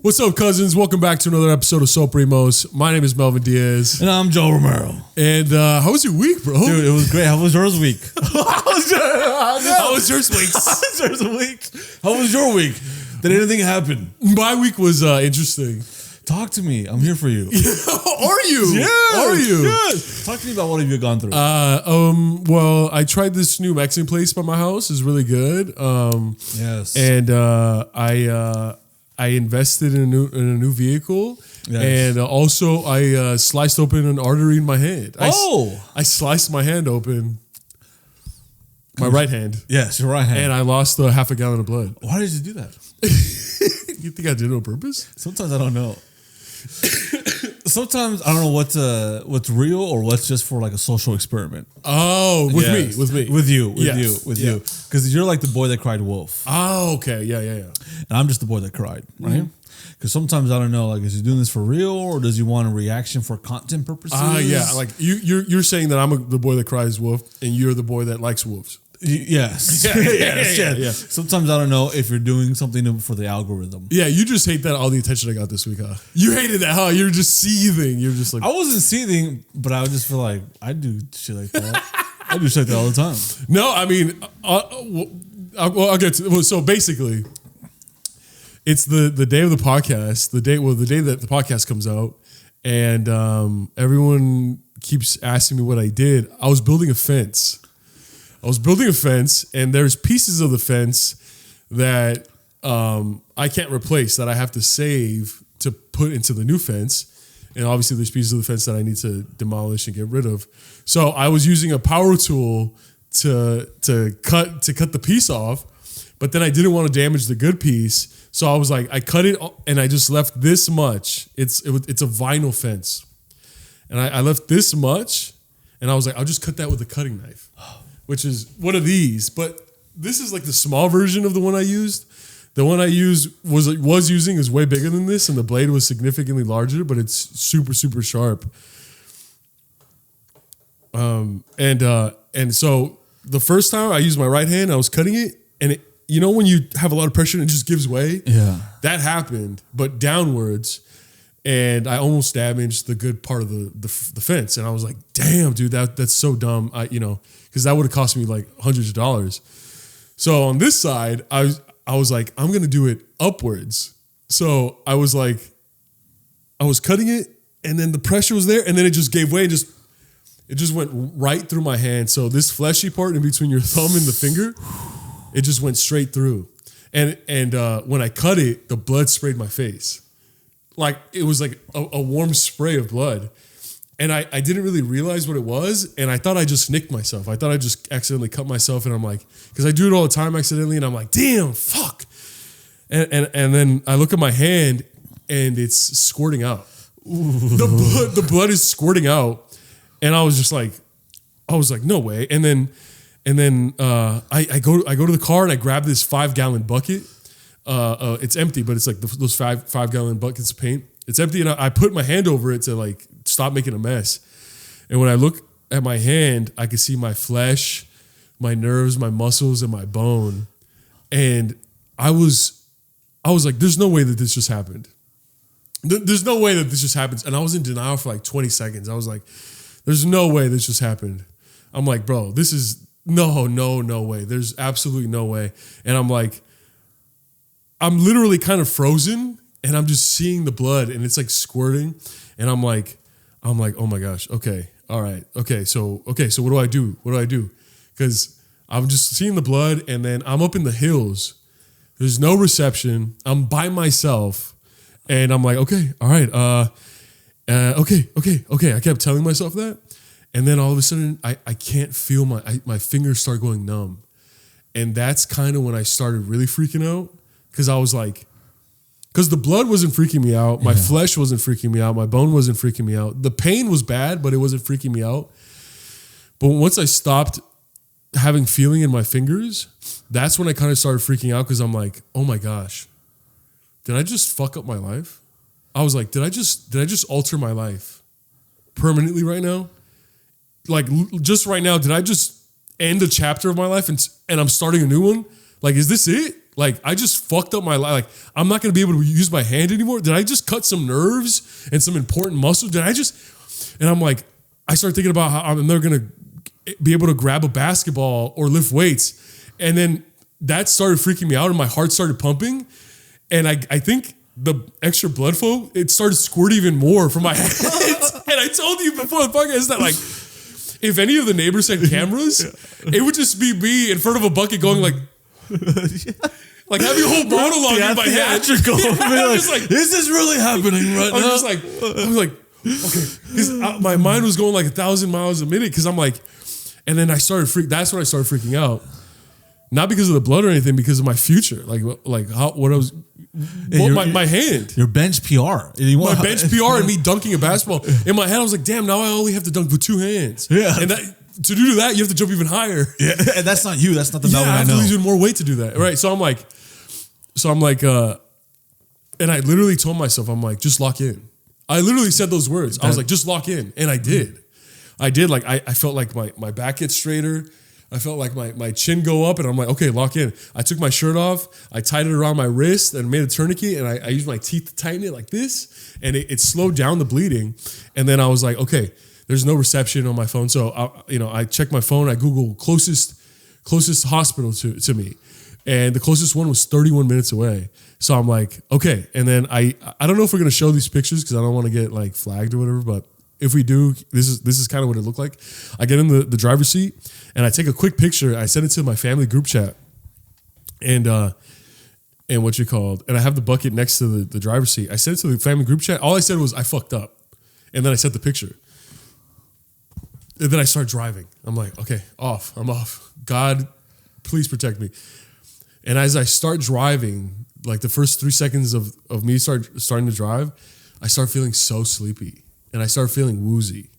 What's up, cousins? Welcome back to another episode of SoulPrimos. My name is Melvin Diaz. And I'm Joe Romero. And how was your week, bro? Dude, it was great. How was yours week? How was yours week? How was your week? Did anything happen? My week was interesting. Talk to me. I'm here for you. Are you? Yes. Are you? Yes. Talk to me about what have you gone through. Well, I tried this new Mexican place by my house. It's really good. Yes. And I invested in a new vehicle. Yes. And also I sliced open an artery in my hand. I sliced my hand open. My right hand. Yes, your right hand. And I lost half a gallon of blood. Why did you do that? You think I did it on purpose? Sometimes I don't know. Sometimes I don't know what's real or what's just for like a social experiment. Oh, with you. You. Because you're like the boy that cried wolf. Oh, okay. Yeah. And I'm just the boy that cried, right? Because sometimes I don't know, like, is he doing this for real or does he want a reaction for content purposes? Yeah. Like you're saying that I'm the boy that cries wolf and you're the boy that likes wolves. Yes. Yeah. Sometimes I don't know if you're doing something for the algorithm. Yeah, you just hate that all the attention I got this week, huh? You hated that, huh? You're just seething. You're just like... I wasn't seething, but I would just feel like I do shit like that. I do shit like that all the time. No, I mean, I'll get to... So basically, it's the day of the podcast, the day that the podcast comes out, and everyone keeps asking me what I did. I was building a fence. And there's pieces of the fence that I can't replace, that I have to save to put into the new fence. And obviously there's pieces of the fence that I need to demolish and get rid of. So I was using a power tool to cut the piece off, but then I didn't want to damage the good piece. So I was like, I cut it and I just left this much. It's a vinyl fence. And I left this much and I was like, I'll just cut that with a cutting knife. Which is one of these, but this is like the small version of the one I used. The one I used was using is way bigger than this, and the blade was significantly larger, but it's super, super sharp. And so the first time I used my right hand, I was cutting it, and when you have a lot of pressure and it just gives way? Yeah. That happened, but downwards. And I almost damaged the good part of the fence. And I was like, damn, dude, that's so dumb. Because that would have cost me like hundreds of dollars. So on this side, I was like, I'm going to do it upwards. So I was cutting it and then the pressure was there and then it just gave way and it just went right through my hand. So this fleshy part in between your thumb and the finger, it just went straight through. And when I cut it, the blood sprayed my face. Like it was like a warm spray of blood. And I didn't really realize what it was. And I thought I just nicked myself. I thought I just accidentally cut myself. And I'm like, because I do it all the time accidentally. And I'm like, damn, fuck. And then I look at my hand and it's squirting out. The blood is squirting out. And I was like, no way. And then I go to the car and I grab this 5-gallon bucket. It's empty, but it's like those 5-gallon buckets of paint. It's empty, and I put my hand over it to like stop making a mess. And when I look at my hand, I can see my flesh, my nerves, my muscles, and my bone. And I was like, "There's no way that this just happened. There's no way that this just happens." And I was in denial for like 20 seconds. I was like, "There's no way this just happened." I'm like, "Bro, this is no way. There's absolutely no way." And I'm like, I'm literally kind of frozen and I'm just seeing the blood and it's like squirting. And I'm like, oh my gosh. Okay. All right. Okay. So what do I do? Because I'm just seeing the blood and then I'm up in the hills. There's no reception. I'm by myself and I'm like, okay. All right. Okay. I kept telling myself that. And then all of a sudden I can't feel my fingers start going numb. And that's kind of when I started really freaking out. Because I was like, because the blood wasn't freaking me out. My flesh wasn't freaking me out. My bone wasn't freaking me out. The pain was bad, but it wasn't freaking me out. But once I stopped having feeling in my fingers, that's when I kind of started freaking out because I'm like, oh my gosh, did I just fuck up my life? I was like, did I just alter my life permanently right now? Like just right now, did I just end a chapter of my life and I'm starting a new one? Like, is this it? Like, I just fucked up my life. Like, I'm not going to be able to use my hand anymore. Did I just cut some nerves and some important muscles? And I'm like, I started thinking about how I'm never going to be able to grab a basketball or lift weights. And then that started freaking me out and my heart started pumping. And I think the extra blood flow, it started squirting even more from my hands. And I told you before the podcast that, like, if any of the neighbors had cameras, it would just be me in front of a bucket going like, like having a whole monologue in my head. I'm just like, is this really happening right now? I was like, okay. My mind was going like 1,000 miles a minute because I'm like, and then that's when I started freaking out. Not because of the blood or anything, because of my future. Like how, what I was, my hand. Your bench PR. My bench PR and me dunking a basketball. In my head, I was like, damn, now I only have to dunk with 2 hands. Yeah. And to do that, you have to jump even higher. Yeah. And that's not you. That's not the Melvin I have I know. to lose even more weight to do that. Right. So I'm like, and I literally told myself, I'm like, just lock in. I literally said those words. I was like, just lock in. And I did. Like, I felt like my back gets straighter. I felt like my chin go up and I'm like, okay, lock in. I took my shirt off. I tied it around my wrist and made a tourniquet and I used my teeth to tighten it like this. And it slowed down the bleeding. And then I was like, okay, there's no reception on my phone. So, I checked my phone. I Googled closest hospital to me. And the closest one was 31 minutes away. So I'm like, okay. And then I don't know if we're going to show these pictures because I don't want to get like flagged or whatever, but if we do, this is kind of what it looked like. I get in the driver's seat and I take a quick picture. I send it to my family group chat, and what you called, and I have the bucket next to the driver's seat. I sent it to the family group chat. All I said was I fucked up, and then I sent the picture. And then I start driving. I'm like, okay, I'm off. God, please protect me. And as I start driving, like the first 3 seconds of me starting to drive, I start feeling so sleepy. And I started feeling woozy.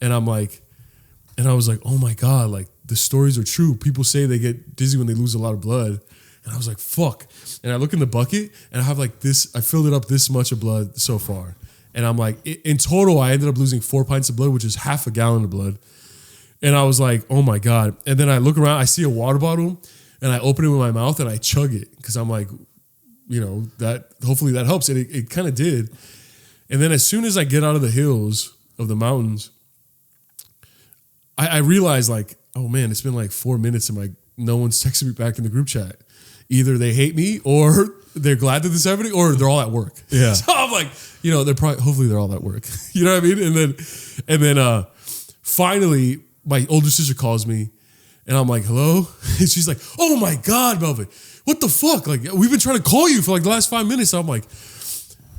And I was like, oh my God, like the stories are true. People say they get dizzy when they lose a lot of blood. And I was like, fuck. And I look in the bucket and I have like this, I filled it up this much of blood so far. And I'm like, in total, I ended up losing 4 pints of blood, which is half a gallon of blood. And I was like, oh my God. And then I look around, I see a water bottle and I open it with my mouth and I chug it. Cause I'm like, that hopefully that helps. And it kind of did. And then as soon as I get out of the hills of the mountains, I realize like, oh man, it's been like 4 minutes and like no one's texted me back in the group chat. Either they hate me or they're glad that this is happening or they're all at work. Yeah. So I'm like, hopefully they're all at work. You know what I mean? And then finally my older sister calls me and I'm like, hello? And she's like, oh my God, Melvin, what the fuck? Like we've been trying to call you for like the last 5 minutes. So I'm like,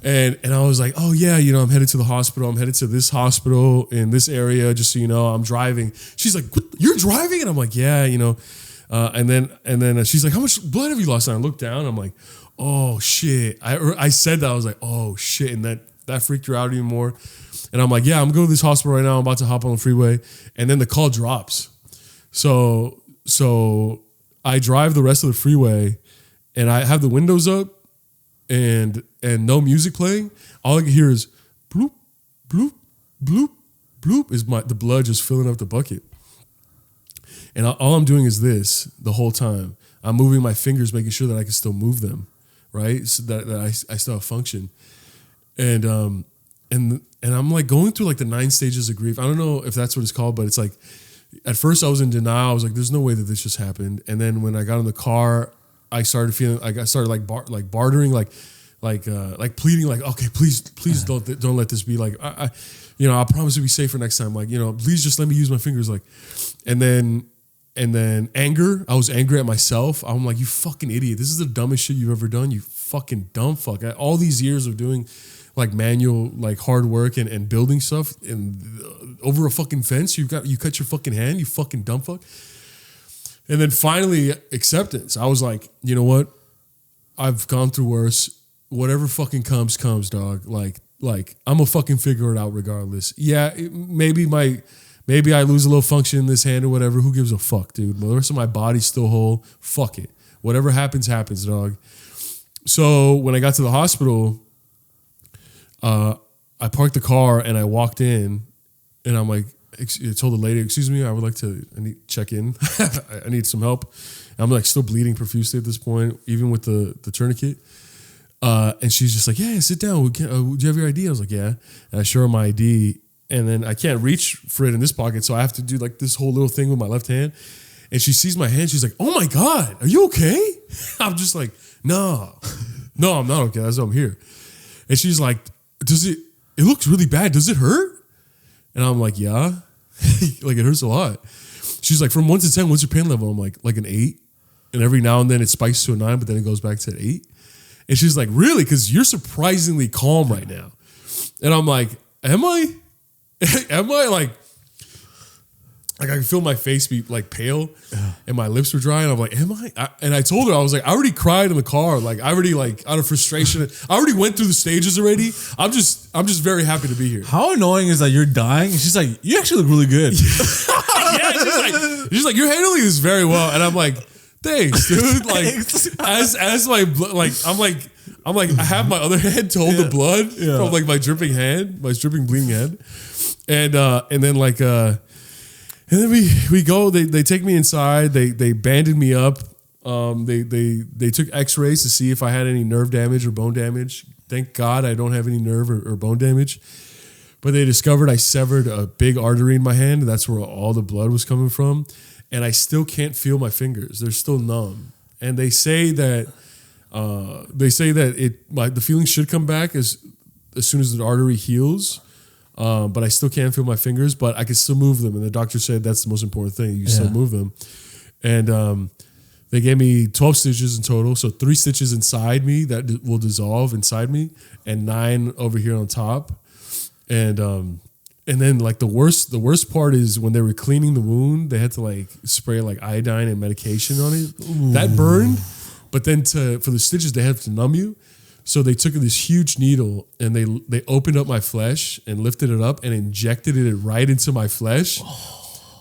and I was like, oh yeah, I'm headed to the hospital. I'm headed to this hospital in this area, just so you know, I'm driving. She's like, what? You're driving? And I'm like, yeah, and then she's like, how much blood have you lost? And I looked down, I'm like, oh shit. I said that, I was like, oh shit. And that freaked her out even more. And I'm like, yeah, I'm going to this hospital right now. I'm about to hop on the freeway. And then the call drops. So I drive the rest of the freeway and I have the windows up and no music playing. All I can hear is bloop, bloop, bloop, bloop, is the blood just filling up the bucket. And all I'm doing is this the whole time. I'm moving my fingers, making sure that I can still move them, right? So that I still have function. And I'm like going through like the 9 stages of grief. I don't know if that's what it's called, but it's like, at first I was in denial. I was like, there's no way that this just happened. And then when I got in the car, I started feeling like I started like bartering, like pleading, like, okay, please don't let this be like, I promise to be safer next time. Like, please just let me use my fingers. Like, and then anger. I was angry at myself. I'm like, you fucking idiot. This is the dumbest shit you've ever done. You fucking dumb fuck. All these years of doing like manual, like hard work and building stuff and over a fucking fence, you cut your fucking hand, you fucking dumb fuck. And then finally acceptance. I was like, you know what? I've gone through worse. Whatever fucking comes, dog. Like I'm gonna fucking figure it out regardless. Yeah, maybe I lose a little function in this hand or whatever. Who gives a fuck, dude? The rest of my body's still whole. Fuck it. Whatever happens, dog. So when I got to the hospital, I parked the car and I walked in and I'm like, I told the lady, excuse me, I need check in. I need some help. I'm like still bleeding profusely at this point, even with the tourniquet. And she's just like, yeah, sit down. Do you have your ID? I was like, yeah. And I show her my ID, and then I can't reach for it in this pocket, so I have to do like this whole little thing with my left hand. And she sees my hand. She's like, oh my God, are you okay? I'm just like, no, I'm not okay. That's why I'm here. And she's like, it looks really bad. Does it hurt? And I'm like, yeah, like it hurts a lot. She's like, from 1 to 10, what's your pain level? I'm like an 8. And every now and then it spikes to a 9, but then it goes back to an 8. And she's like, really? Because you're surprisingly calm right now. And I'm like, am I? Am I like I can feel my face be like pale and my lips were dry. And I'm like, am I? And I told her, I was like, I already cried in the car. Like I already like out of frustration. I already went through the stages already. I'm just very happy to be here. How annoying is that you're dying? And she's like, you actually look really good. Yeah, she's like, you're handling this very well. And I'm like, thanks, dude. Like as my like I'm like I have my other hand to hold the blood from like my dripping bleeding hand. And then we go. They take me inside. They banded me up. They took X-rays to see if I had any nerve damage or bone damage. Thank God I don't have any nerve or bone damage. But they discovered I severed a big artery in my hand. That's where all the blood was coming from, and I still can't feel my fingers. They're still numb. And they say that the feeling should come back as soon as the artery heals. But I still can't feel my fingers, but I can still move them. And the doctor said that's the most important thing. You can still move them. And they gave me 12 stitches in total. So 3 stitches inside me that will dissolve inside me, and 9 over here on top. And then like the worst part is when they were cleaning the wound, they had to like spray like iodine and medication on it. Ooh. That burned. But then for the stitches, they have to numb you. So they took this huge needle and they opened up my flesh and lifted it up and injected it right into my flesh.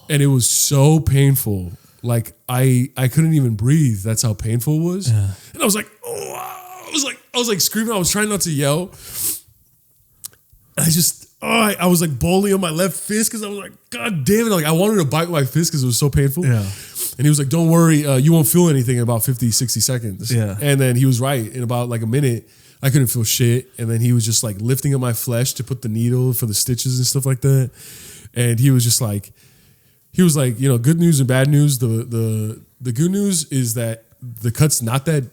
And it was so painful. Like I couldn't even breathe. That's how painful it was. Yeah. And I was like, oh, I was like screaming. I was trying not to yell. I was like bawling on my left fist because I was like, God damn it. Like I wanted to bite my fist because it was so painful. Yeah. And he was like, don't worry, you won't feel anything in about 50, 60 seconds. Yeah. And then he was right. In about like a minute, I couldn't feel shit. And then he was just like lifting up my flesh to put the needle for the stitches and stuff like that. And he was like, you know, good news and bad news. The good news is that the cut's not that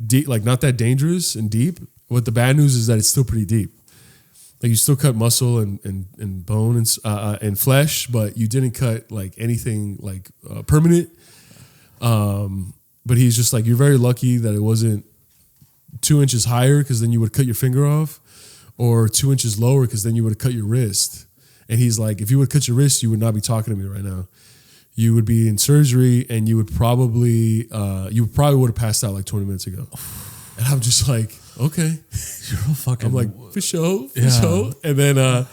deep, like not that dangerous and deep. What the bad news is that it's still pretty deep. Like you still cut muscle and bone and flesh, but you didn't cut like anything like permanent. But he's just like, you're very lucky that it wasn't 2 inches higher because then you would cut your finger off, or 2 inches lower because then you would have cut your wrist. And he's like, if you would cut your wrist, you would not be talking to me right now. You would be in surgery and you would probably would have passed out like 20 minutes ago. And I'm just like, okay. You're a fucking... I'm like, for sure. And then, I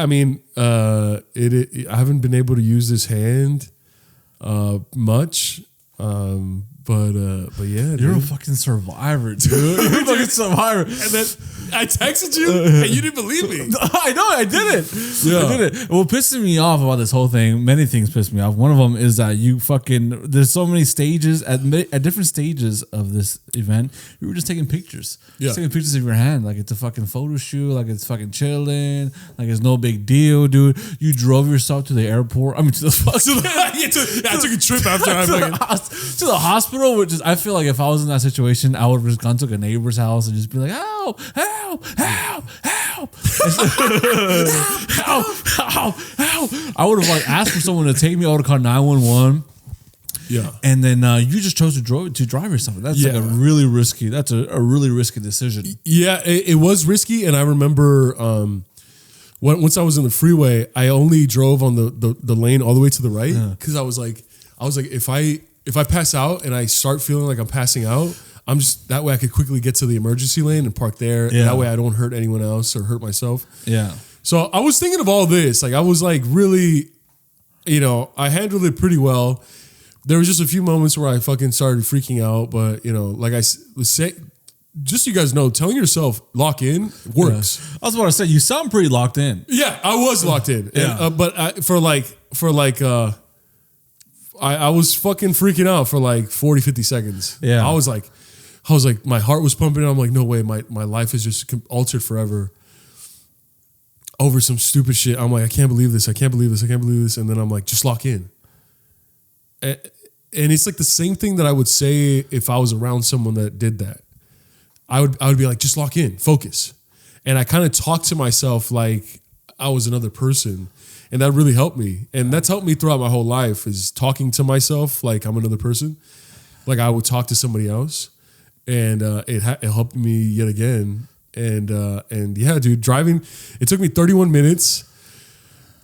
mean, I haven't been able to use this hand much. But yeah, you're a fucking survivor, dude. You're a fucking survivor. And then I texted you, and you didn't believe me. I know, I didn't. Yeah. I didn't. What pissing me off about this whole thing, many things piss me off. One of them is that there's so many stages at different stages of this event. We were just taking pictures. Yeah. Just taking pictures of your hand, like it's a fucking photo shoot, like it's fucking chilling, like it's no big deal, dude. You drove yourself to the airport. I mean, to the fucking. I took a trip after to the hospital. Which is, I feel like if I was in that situation, I would have just gone to a neighbor's house and just be like, help, help, help, help, help. I would have like asked for someone to take me. I would have called 911. Yeah, and then you just chose to drive yourself. That's like a really risky. That's a really risky decision. Yeah, it was risky, and I remember once I was in the freeway, I only drove on the lane all the way to the right because I was like, if I pass out and I start feeling like I'm passing out, I'm just that way I could quickly get to the emergency lane and park there. Yeah. And that way I don't hurt anyone else or hurt myself. Yeah. So I was thinking of all this. Like I was like really, you know, I handled it pretty well. There was just a few moments where I fucking started freaking out. But, you know, like I was saying, just so you guys know, telling yourself lock in works. Yeah. I was about to say, you sound pretty locked in. Yeah, I was locked in. Yeah. And, but for I was fucking freaking out for like 40, 50 seconds. Yeah. I was like, my heart was pumping. And I'm like, no way, my life is just altered forever over some stupid shit. I'm like, I can't believe this. I can't believe this. I can't believe this. And then I'm like, just lock in. And it's like the same thing that I would say if I was around someone that did that. I would be like, just lock in, focus. And I kind of talked to myself like I was another person. And that really helped me. And that's helped me throughout my whole life, is talking to myself like I'm another person. Like I would talk to somebody else. And it helped me yet again. And yeah, dude, driving, it took me 31 minutes.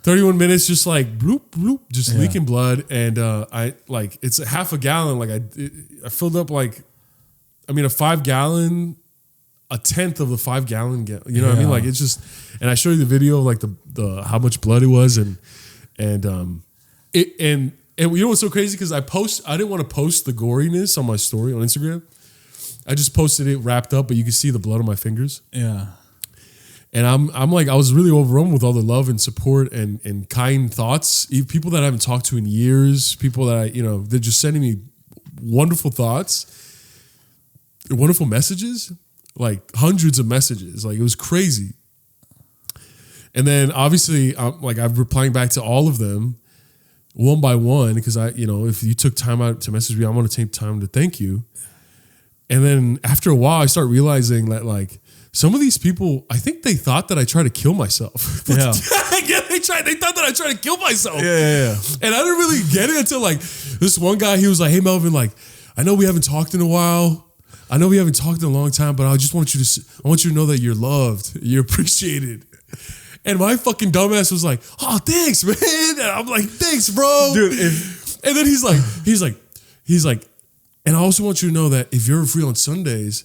31 minutes, just like bloop, bloop, just leaking blood. And I like, it's a half a gallon. Like I filled up like, I mean, a 5 gallon, a tenth of the 5 gallon, you know what I mean? Like it's just, and I showed you the video of like the how much blood it was. And you know what's so crazy? Cause I didn't want to post the goriness on my story on Instagram. I just posted it wrapped up, but you can see the blood on my fingers. Yeah. And I'm like, I was really overwhelmed with all the love and support and kind thoughts. People that I haven't talked to in years, people that they're just sending me wonderful thoughts, wonderful messages, like hundreds of messages. Like it was crazy. And then obviously I'm replying back to all of them one by one, because if you took time out to message me, I want to take time to thank you. And then after a while, I start realizing that like some of these people, I think they thought that I tried to kill myself. Yeah. They thought that I tried to kill myself. Yeah. And I didn't really get it until like this one guy, he was like, hey, Melvin, like, I know we haven't talked in a while. I know we haven't talked in a long time, but I just want you to know that you're loved. You're appreciated. And my fucking dumbass was like, oh, thanks, man. And I'm like, thanks, bro. Dude, and then he's like, and I also want you to know that if you're free on Sundays,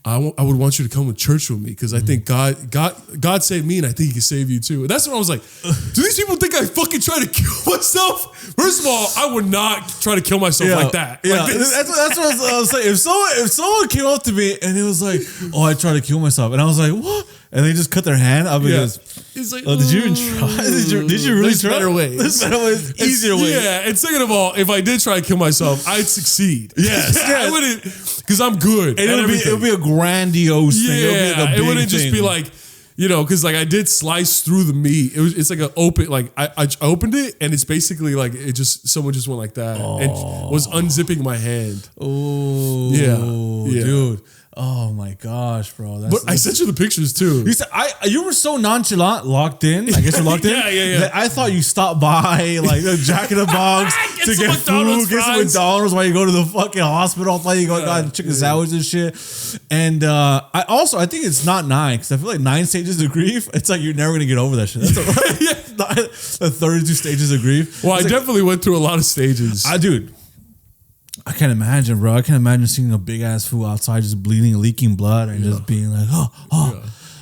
I would want you to come to church with me, because I think God saved me, and I think He can save you too. And that's when I was like, do these people think I fucking try to kill myself? First of all, I would not try to kill myself like that. Yeah, like that's what I was saying. If someone came up to me and it was like, oh, I tried to kill myself, and I was like, what? And they just cut their hand, I'll be He's like, oh, did you even try? Did you really try? Better ways. There's better ways. Easier ways. Yeah, and second of all, if I did try to kill myself, I'd succeed. Yes. I wouldn't, because I'm good. And it would be a grandiose thing. It wouldn't just be like, because like I did slice through the meat. It's like an open, like I opened it, and it's basically like someone just went like that and was unzipping my hand. Oh, yeah, dude. Oh my gosh, bro! But I sent you the pictures too. You said you were so nonchalant, locked in. I guess you're locked in. Yeah. That I thought you stopped by like the Jack in the Box to get food, get some McDonald's while you go to the fucking hospital. While you go got chicken sandwich and shit. And I think it's not 9, because I feel like 9 stages of grief. It's like you're never gonna get over that shit. That's the 32 stages of grief. Well, I definitely went through a lot of stages. I can't imagine, bro. I can't imagine seeing a big ass fool outside just bleeding, leaking blood, and just being like,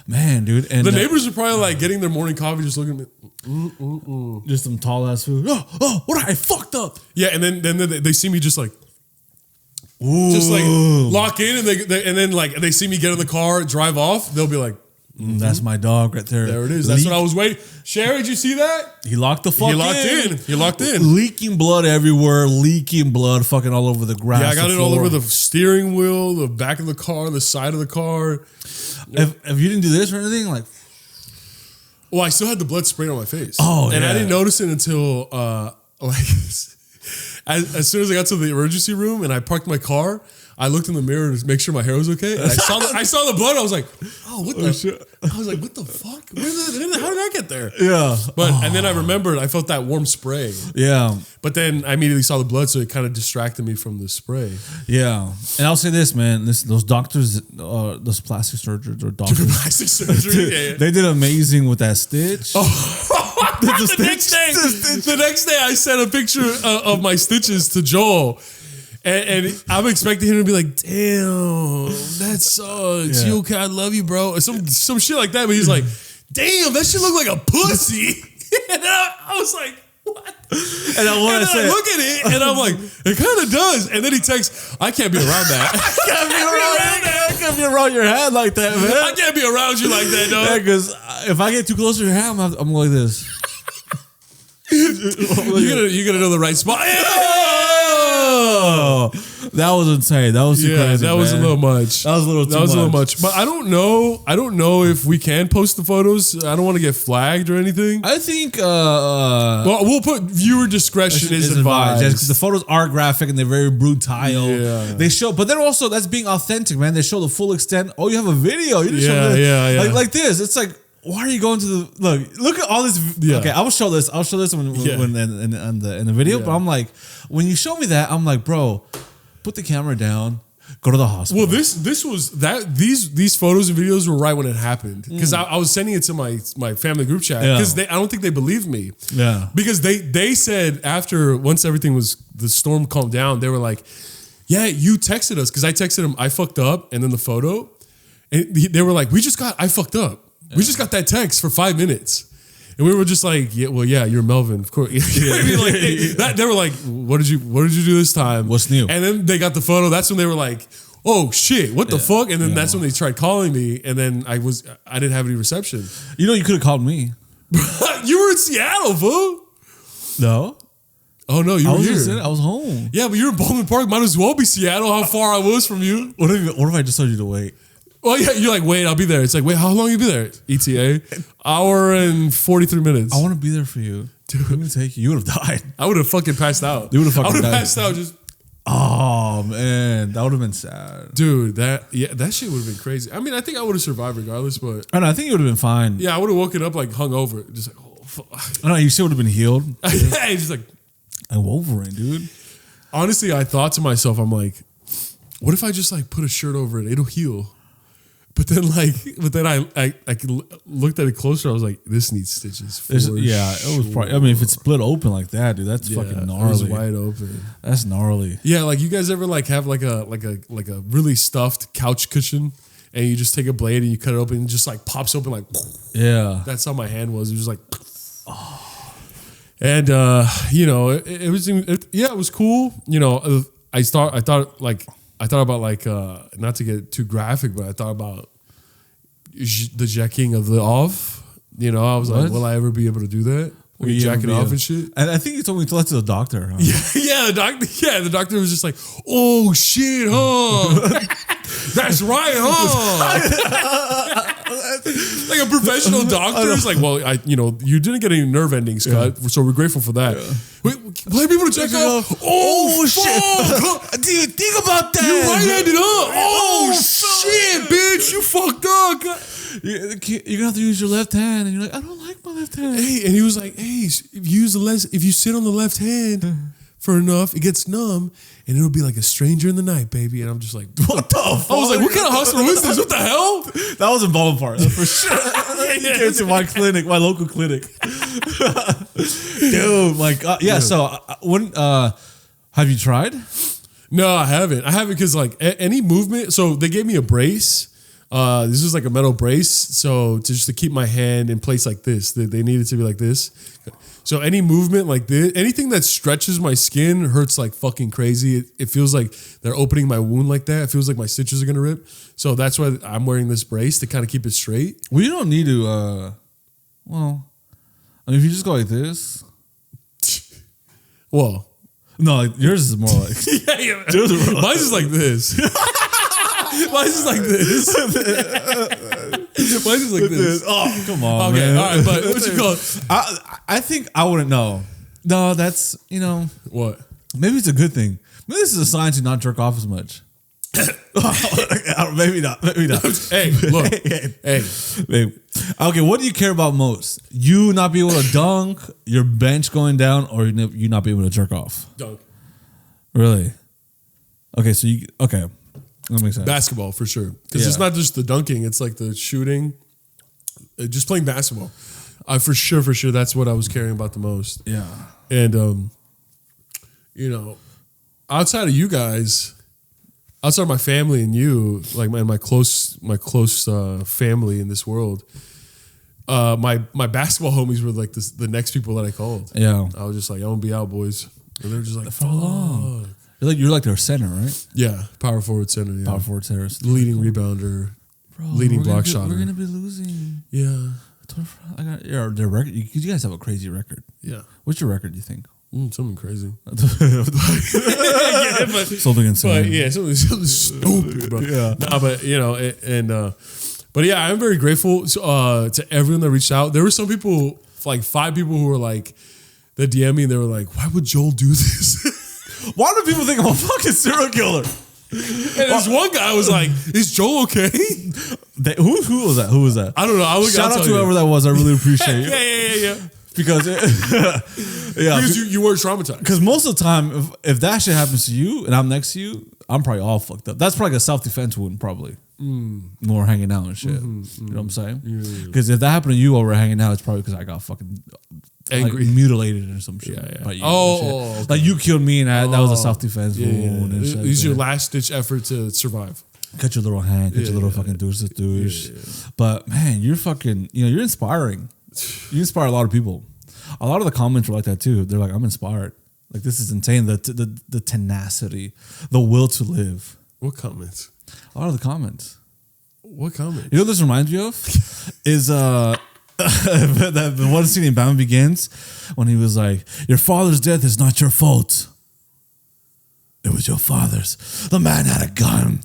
man, dude. And the neighbors are probably like getting their morning coffee, just looking at me. Just some tall ass food. What? I fucked up. Yeah, and then they see me just like, just like lock in, and then like they see me get in the car, drive off. They'll be like, that's my dog right there. There it is. That's what I was waiting. Sherry, did you see that? He locked the fuck in. He locked in. Leaking blood everywhere. Leaking blood fucking all over the grass. Yeah, I got it all over the steering wheel, the back of the car, the side of the car. If you didn't do this or anything, like... Well, I still had the blood sprayed on my face. Oh, and I didn't notice it until as soon as I got to the emergency room and I parked my car, I looked in the mirror to make sure my hair was okay. And I saw the blood. I was like, what the shit? I was like, what the fuck? How did I get there? Yeah. And then I remembered I felt that warm spray. Yeah. But then I immediately saw the blood, so it kind of distracted me from the spray. Yeah. And I'll say this, man. Those doctors, those plastic surgeons or doctors. Plastic surgery? They did amazing with that stitch. The next day I sent a picture of my stitches to Joel. And I'm expecting him to be like, damn, that sucks. Yeah. You okay? I love you, bro. Some shit like that. But he's like, damn, that shit look like a pussy. And I was like, what? And I look at it, and I'm like, it kind of does. And then he texts, I can't be around that. I can't be around your hand like that, man. I can't be around you like that, dog. Yeah, because if I get too close to your hand, I'm like this. You're gonna know the right spot. Yeah! Yo, that was insane. That was too crazy, that was a little much. That was a little much. But I don't know if we can post the photos. I don't want to get flagged or anything. I think well, we'll put viewer discretion is advised. Yes, because the photos are graphic and they're very brutal. Yeah. They show, but then also that's being authentic, man. They show the full extent. Oh, you have a video. You just show like this. It's like, why are you going to the look at all this? Yeah. Okay, I will show this. I'll show this when in the video. Yeah. But I'm like, when you show me that, I'm like, bro, put the camera down. Go to the hospital. Well, this was that these photos and videos were right when it happened because I was sending it to my family group chat because I don't think they believed me. Yeah, because they said after once everything was the storm calmed down, they were like, yeah, you texted us because I texted them I fucked up and then the photo, and they were like, I fucked up. We just got that text for 5 minutes. And we were just like, yeah, you're Melvin, of course. They were like, what did you do this time? What's new? And then they got the photo. That's when they were like, oh shit, what the fuck? And then that's when they tried calling me. And then I didn't have any reception. You know, you could have called me. You were in Seattle, fool. No. Oh no, you were here. I was home. Yeah, but you're in Bowman Park. Might as well be Seattle. How far I was from you. What if I just told you to wait? Well, yeah, you're like, wait, I'll be there. It's like, wait, how long you be there? ETA, hour and 43 minutes. I want to be there for you, dude. I'm gonna take you. You would have died. I would have fucking passed out. You would have fucking died. I would have passed out. Just. Oh man, that would have been sad, dude. That shit would have been crazy. I mean, I think I would have survived regardless, but I think you would have been fine. Yeah, I would have woken up like hungover, just like, oh fuck. I know you still would have been healed. Yeah, just like a Wolverine, dude. Honestly, I thought to myself, I'm like, what if I just like put a shirt over it? It'll heal. But then I looked at it closer. I was like, this needs stitches. It was probably. I mean, if it's split open like that, dude, that's fucking gnarly. It was wide open. That's gnarly. Yeah, like you guys ever like have like a really stuffed couch cushion, and you just take a blade and you cut it open and it just like pops open like. Yeah. That's how my hand was. It was like. Oh. And you know, it was cool. You know, I thought about like not to get too graphic, but I thought about the jacking of the off. You know, I was like, will I ever be able to do that? Jacking off and shit. And I think you told me to let to the doctor. Huh? Yeah, the doctor was just like, oh shit, huh? That's right, huh? Like a professional doctor is like, well, you didn't get any nerve endings cut, so we're grateful for that. Yeah. Wait, will I be able to check off? Oh shit! Dude, think about that. You right-handed, huh? Oh shit, bitch, you fucked up. You're gonna have to use your left hand, and you're like, I don't like my left hand. Hey, and he was like, hey, if you sit on the left hand for enough, it gets numb, and it'll be like a stranger in the night, baby. And I'm just like, what the fuck? I was like, what kind of hospital is this? What the hell? That was in Baldwin Park, for sure. You came to my clinic, my local clinic. Dude, my God. Yeah, so when have you tried? No, I haven't. Because like any movement, so they gave me a brace. This is like a metal brace, so to keep my hand in place like this. They need it to be like this. So any movement like this, anything that stretches my skin hurts like fucking crazy. It feels like they're opening my wound like that. It feels like my stitches are gonna rip. So that's why I'm wearing this brace to kind of keep it straight. Well, you don't need to. Well, I mean, if you just go like this. Well, no, like yours is more like. Yeah. Mine's is like this. Mine's is like this. Mine's is like this. Oh, come on, okay, man. all right, but what you call it? I think I wouldn't know. No, that's, What? Maybe it's a good thing. Maybe this is a sign to not jerk off as much. Maybe not. Hey, look. Hey. Okay, what do you care about most? You not be able to dunk, your bench going down, or you not be able to jerk off? Dunk. Really? Okay, so okay. That makes sense. Basketball for sure, because it's not just the dunking; it's like the shooting, just playing basketball. For sure, that's what I was caring about the most. Yeah, and outside of you guys, outside of my family and you, like my close family in this world, my basketball homies were like the next people that I called. Yeah, I was just like, I'm gonna be out, boys, and they're just like, for how long? You're like their center, right? Yeah, power forward center. Yeah. Power forward center. Leading rebounder, leading block shotter. We're gonna be losing. Yeah. I got their record. You guys have a crazy record. Yeah. What's your record? Do you think? Something crazy. Something insane. But yeah, something stupid, bro. Yeah. Nah, but but yeah, I'm very grateful to everyone that reached out. There were some people, like 5 people who were like, that DM me and they were like, why would Joel do this? Why do people think I'm a fucking serial killer? And this one guy was like, is Joel okay? Who was that? Who was that? I don't know. Shout out to whoever that was. I really appreciate it. Yeah. Because because you weren't traumatized. Because most of the time, if that shit happens to you and I'm next to you, I'm probably all fucked up. That's probably like a self-defense wound, probably. More hanging out and shit. You know what I'm saying? Because if that happened to you while we're hanging out, it's probably because I got fucking angry, like, mutilated or some shit. Yeah. Okay. Like you killed me and that was a self-defense wound. And shit. It's your last-ditch effort to survive. Cut your little hand, cut your little fucking douche. But man, you're fucking, you're inspiring. You inspire a lot of people. A lot of the comments were like that too. They're like, I'm inspired. Like, this is insane. The tenacity, the will to live. What comments? A lot of the comments. What comments? You know what this reminds me of? Is the one scene in Batman Begins when he was like, your father's death is not your fault. It was your father's. The man had a gun.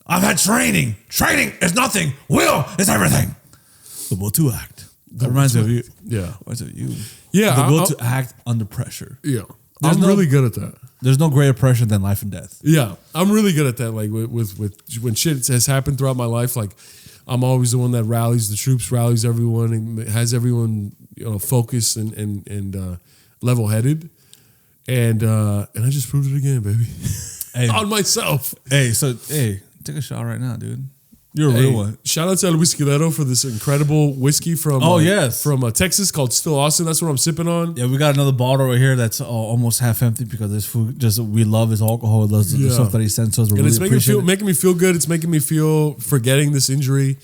I've had training. Training is nothing. Will is everything. The will to act. That reminds me of you. Yeah. Reminds me of you. Yeah. The will to act under pressure. Yeah. I'm really good at that. There's no greater pressure than life and death. Yeah. I'm really good at that. Like with when shit has happened throughout my life, like I'm always the one that rallies the troops, rallies everyone, and has everyone, focused and level headed. And I just proved it again, baby. Hey. On myself. Hey, take a shot right now, dude. You're a real one. Shout out to El Whiskilero for this incredible whiskey from from Texas called Still Austin. That's what I'm sipping on. Yeah, we got another bottle right here that's almost half empty because this food we love his alcohol. We love the stuff that he sends us. And it's making me feel good. It's making me feel forgetting this injury.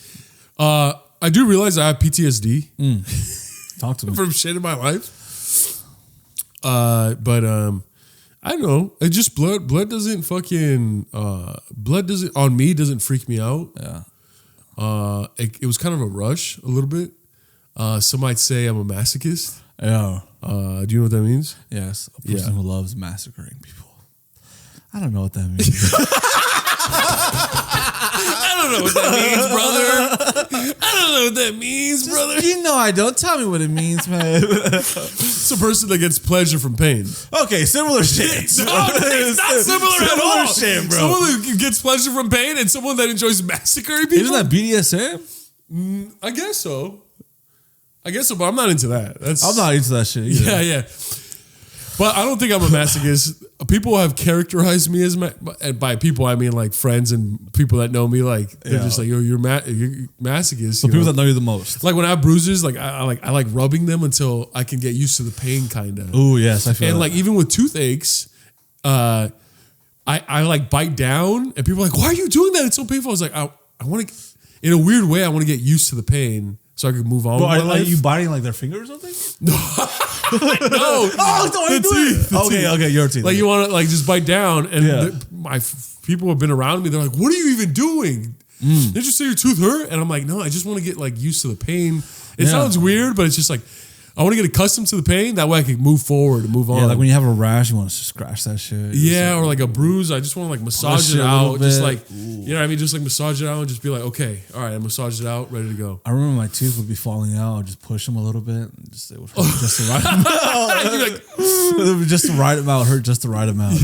I do realize I have PTSD. Talk to me. From shit in my life. But I don't know. It just blood doesn't fucking on me doesn't freak me out. Yeah. It was kind of a rush a little bit. Some might say I'm a masochist. Yeah. Do you know what that means? Yes. A person who loves massacring people. I don't know what that means. I don't know what that means, brother. I don't know what that means, brother. I don't. Tell me what it means, man. It's a person that gets pleasure from pain. Okay, similar shit. No, it's not similar at all. Shit, bro. Someone that gets pleasure from pain and someone that enjoys massacring people. Isn't that BDSM? I guess so, but I'm not into that. I'm not into that shit either. Yeah. But I don't think I'm a masochist. People have characterized me as, and by people I mean like friends and people that know me. Like they're just like, you're masochist. So people that know you the most. Like when I have bruises, like I like rubbing them until I can get used to the pain, kind of. Oh yes, I feel. And that. like even with toothaches, I like bite down, and people are like, why are you doing that? It's so painful. I was like, I want to, in a weird way, I want to get used to the pain so I can move on. Well, are you biting like their fingers or something? No. No. Don't do it. Okay, your teeth. Like you want to like just bite down, and my people have been around me. They're like, "What are you even doing? Did you say your tooth hurt?" And I'm like, "No, I just want to get like used to the pain." It sounds weird, but it's just like I want to get accustomed to the pain. That way I can move forward and move on. Yeah, like when you have a rash, you want to scratch that shit. Yeah, or like a bruise. I just want to like massage it out. Just like, you know what I mean? Just like massage it out and just be like, okay, all right, I massage it out, ready to go. I remember my tooth would be falling out. I'd just push them a little bit. And just, it would hurt just the right amount. Just the right amount. Hurt just the right amount.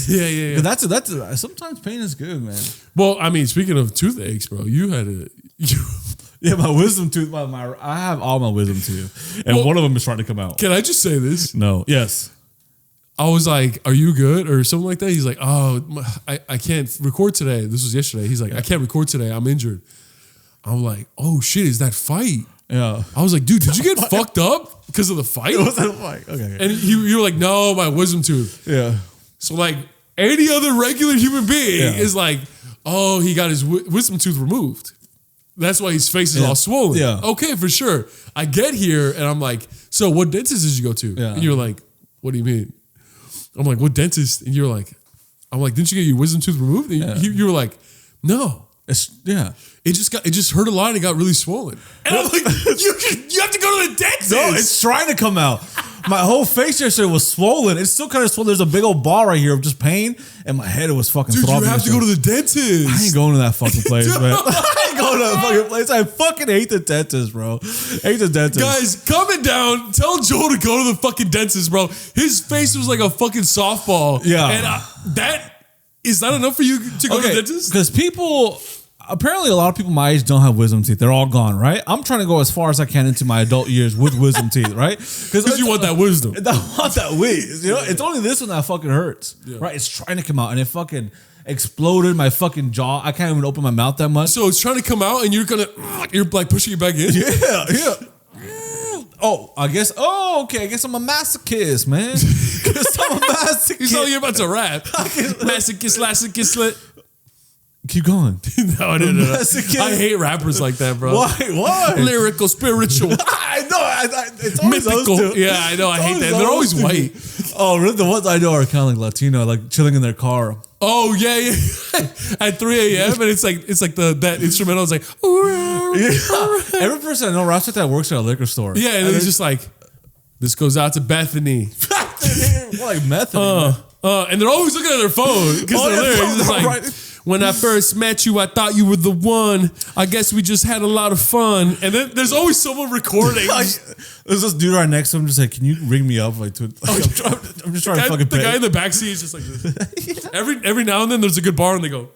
Yeah. That's sometimes pain is good, man. Well, I mean, speaking of toothaches, bro, you had a... Yeah, my wisdom tooth. I have all my wisdom teeth, and one of them is trying to come out. Can I just say this? No. Yes. I was like, "Are you good?" or something like that. He's like, "Oh, I can't record today." This was yesterday. He's like, "I can't record today. I'm injured." I'm like, "Oh shit, is that fight?" Yeah. I was like, "Dude, did you get fucked up because of the fight?" It wasn't a fight. Okay. And you were like, "No, my wisdom tooth." Yeah. So like any other regular human being is like, "Oh, he got his wisdom tooth removed. That's why his face is all swollen." Yeah. Okay, for sure. I get here and I'm like, "So what dentist did you go to?" Yeah. And you're like, "What do you mean?" I'm like, "What dentist?" And you're like, "I'm like, didn't you get your wisdom tooth removed?" And you were like, "No." It just hurt a lot and it got really swollen. And I'm like, you have to go to the dentist. No, it's trying to come out. My whole face yesterday was swollen. It's still kind of swollen. There's a big old ball right here of just pain, and my head was fucking throbbing. Dude, you have to go to the dentist. I ain't going to that fucking place, man. I ain't going to that fucking place. I fucking hate the dentist, bro. Hate the dentist. Guys, comment down. Tell Joe to go to the fucking dentist, bro. His face was like a fucking softball. Yeah. And that is not enough for you to go to the dentist? Because people... Apparently, a lot of people my age don't have wisdom teeth. They're all gone, right? I'm trying to go as far as I can into my adult years with wisdom teeth, right? Because you want that wisdom. I want that whiz. You know, it's only this one that fucking hurts, right? It's trying to come out, and it fucking exploded my fucking jaw. I can't even open my mouth that much. So it's trying to come out, and you're like pushing it back in. Yeah. Oh, I guess. Oh, okay. I guess I'm a masochist, man. Guess I'm a masochist. You sound like you're about to rap. Masochist. Keep going. No. I hate rappers like that, bro. Why? Lyrical, spiritual. I know. It's always mythical. Those two. Yeah, I know. I hate that. They're always white. Oh, really? The ones I know are kind of like Latino, like chilling in their car. Oh yeah. At 3 a.m. and it's like that instrumental is like. Yeah. Every person I know raps like that works at a liquor store. Yeah, and it's just like, this goes out to Bethany. More like Methany. And they're always looking at their phone because they're lyrics. It's like. When I first met you, I thought you were the one. I guess we just had a lot of fun. And then there's always someone recording. There's this dude right next to him just like, can you ring me up? Like, I'm just trying to fucking pay. The guy in the backseat is just like this. Every now and then there's a good bar and they go,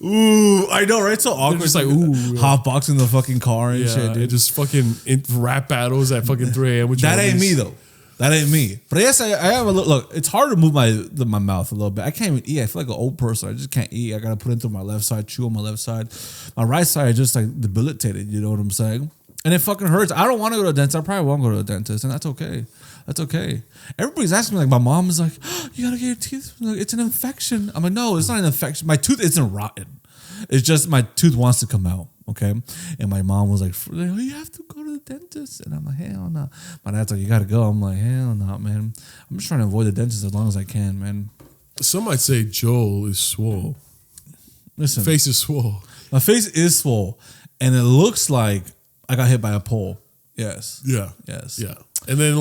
ooh, I know, right? So awkward. Just like, ooh. Hotboxing the fucking car and shit, dude. Just fucking rap battles at fucking 3 a.m. That ain't me, though. That ain't me. But yes, I have a look. It's hard to move my mouth a little bit. I can't even eat. I feel like an old person. I just can't eat. I gotta put it into my left side, chew on my left side. My right side is just like debilitated. You know what I'm saying? And it fucking hurts. I don't want to go to a dentist. I probably won't go to a dentist, and that's okay. That's okay. Everybody's asking me, like, my mom is like, oh, you gotta get your teeth. Like, it's an infection. I'm like, no, it's not an infection. My tooth isn't rotten. It's just my tooth wants to come out. Okay. And my mom was like, oh, you have to go to the dentist. And I'm like, hell no. My dad's like, you got to go. I'm like, hell no, man. I'm just trying to avoid the dentist as long as I can, man. Some might say Joel is swole. Listen. Face is swole. My face is swole. And it looks like I got hit by a pole. Yes. Yeah. Yes. Yeah. And then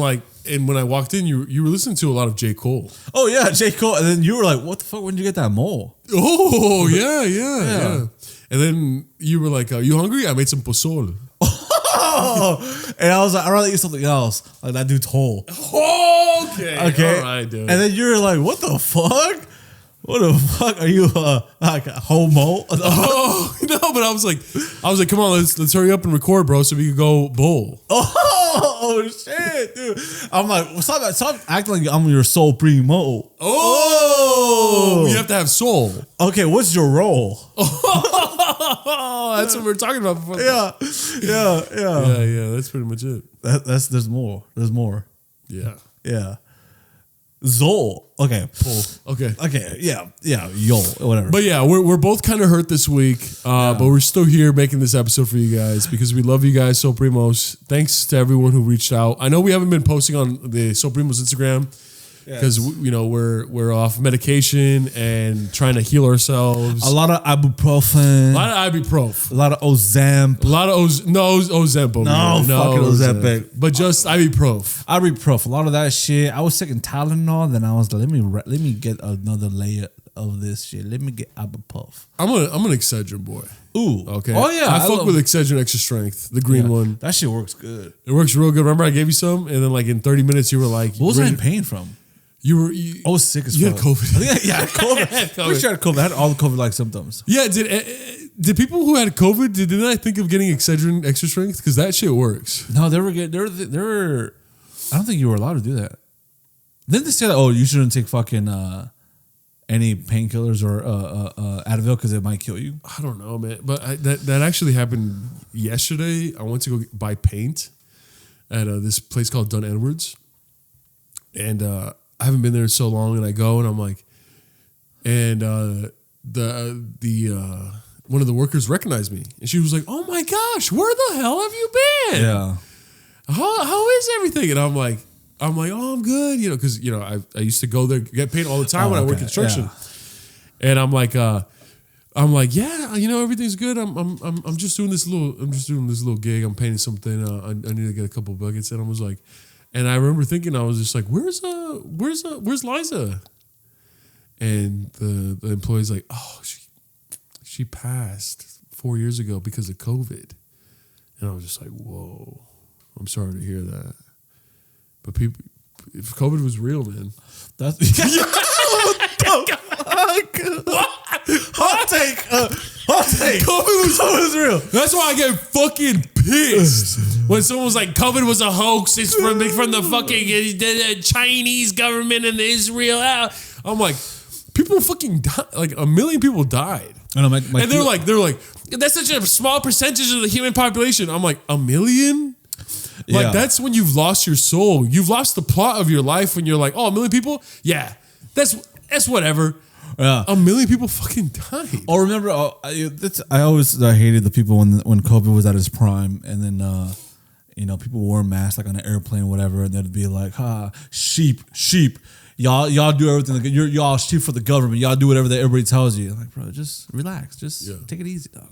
and when I walked in, you were listening to a lot of J. Cole. Oh, yeah, J. Cole. And then you were like, what the fuck? When did you get that mole? Oh, yeah. And then you were like, you hungry? I made some pozole. Oh, and I was like, I'd rather eat something else. Like that dude's whole. Oh, okay. All right, dude. And then you were like, what the fuck? What the fuck? Are you like a homo? Oh, no, but I was like, come on, let's hurry up and record, bro, so we can go bowl. Oh shit, dude. I'm like, stop acting like I'm your SoulPrimos. Oh, you have to have soul. Okay, what's your role? Oh, that's what we were talking about before. Yeah. That's pretty much it. There's more. Yeah. Zol. Okay. Okay. Yeah. Yol. Whatever. But yeah, we're both kind of hurt this week, but we're still here making this episode for you guys because we love you guys, SoulPrimos. Thanks to everyone who reached out. I know we haven't been posting on the SoulPrimos Instagram because we're off medication and trying to heal ourselves. A lot of ibuprofen. A lot of ibuprofen. A lot of Ozemp. A lot of Ozemp. No, fucking Ozempic. But just ibuprofen. Ibuprofen. A lot of that shit. I was taking Tylenol, then I was like, let me get another layer of this shit. Let me get ibuprofen. I'm an Excedrin boy. Ooh. Okay. Oh yeah. I fuck with Excedrin Extra Strength, the green one. That shit works good. It works real good. Remember I gave you some, and then like in 30 minutes you were like, what was I in pain from? I was sick as fuck. You had COVID. Yeah, COVID. Pretty sure I had COVID. I had all the COVID-like symptoms. Yeah, did people who had COVID, did I think of getting Excedrin Extra Strength? Because that shit works. No, they were. I don't think you were allowed to do that. Didn't they say that? Oh, you shouldn't take fucking any painkillers or Advil because it might kill you. I don't know, man. But that actually happened yesterday. I went to go buy paint at this place called Dunn Edwards, and I haven't been there in so long, and I go and I'm like, and the one of the workers recognized me, and she was like, "Oh my gosh, where the hell have you been? Yeah, how is everything?" And I'm like, "Oh, I'm good," because I used to go there get paid all the time when I worked construction, and I'm like, yeah, everything's good. I'm just doing this little gig. I'm painting something. I need to get a couple buckets, and I was like. And I remember thinking, I was just like, where's Liza? And the employee's like, oh, she passed 4 years ago because of COVID. And I was just like, whoa, I'm sorry to hear that. But people, if COVID was real, man. That's what the fuck? Hot take. COVID was real. That's why I get fucking pissed when someone was like, COVID was a hoax. It's from the fucking the Chinese government and Israel. I'm like, people fucking died. Like 1 million people died. I know, and they're like, that's such a small percentage of the human population. I'm like, 1 million? Like, that's when you've lost your soul. You've lost the plot of your life when you're like, oh, 1 million people? Yeah, that's whatever. Yeah. 1 million people fucking died. Oh, remember, I always hated the people when COVID was at its prime, and then people wore masks like on an airplane or whatever, and they'd be like, sheep. Y'all do everything. Y'all sheep for the government. Y'all do whatever that everybody tells you. Like, bro, just relax. Just take it easy, dog.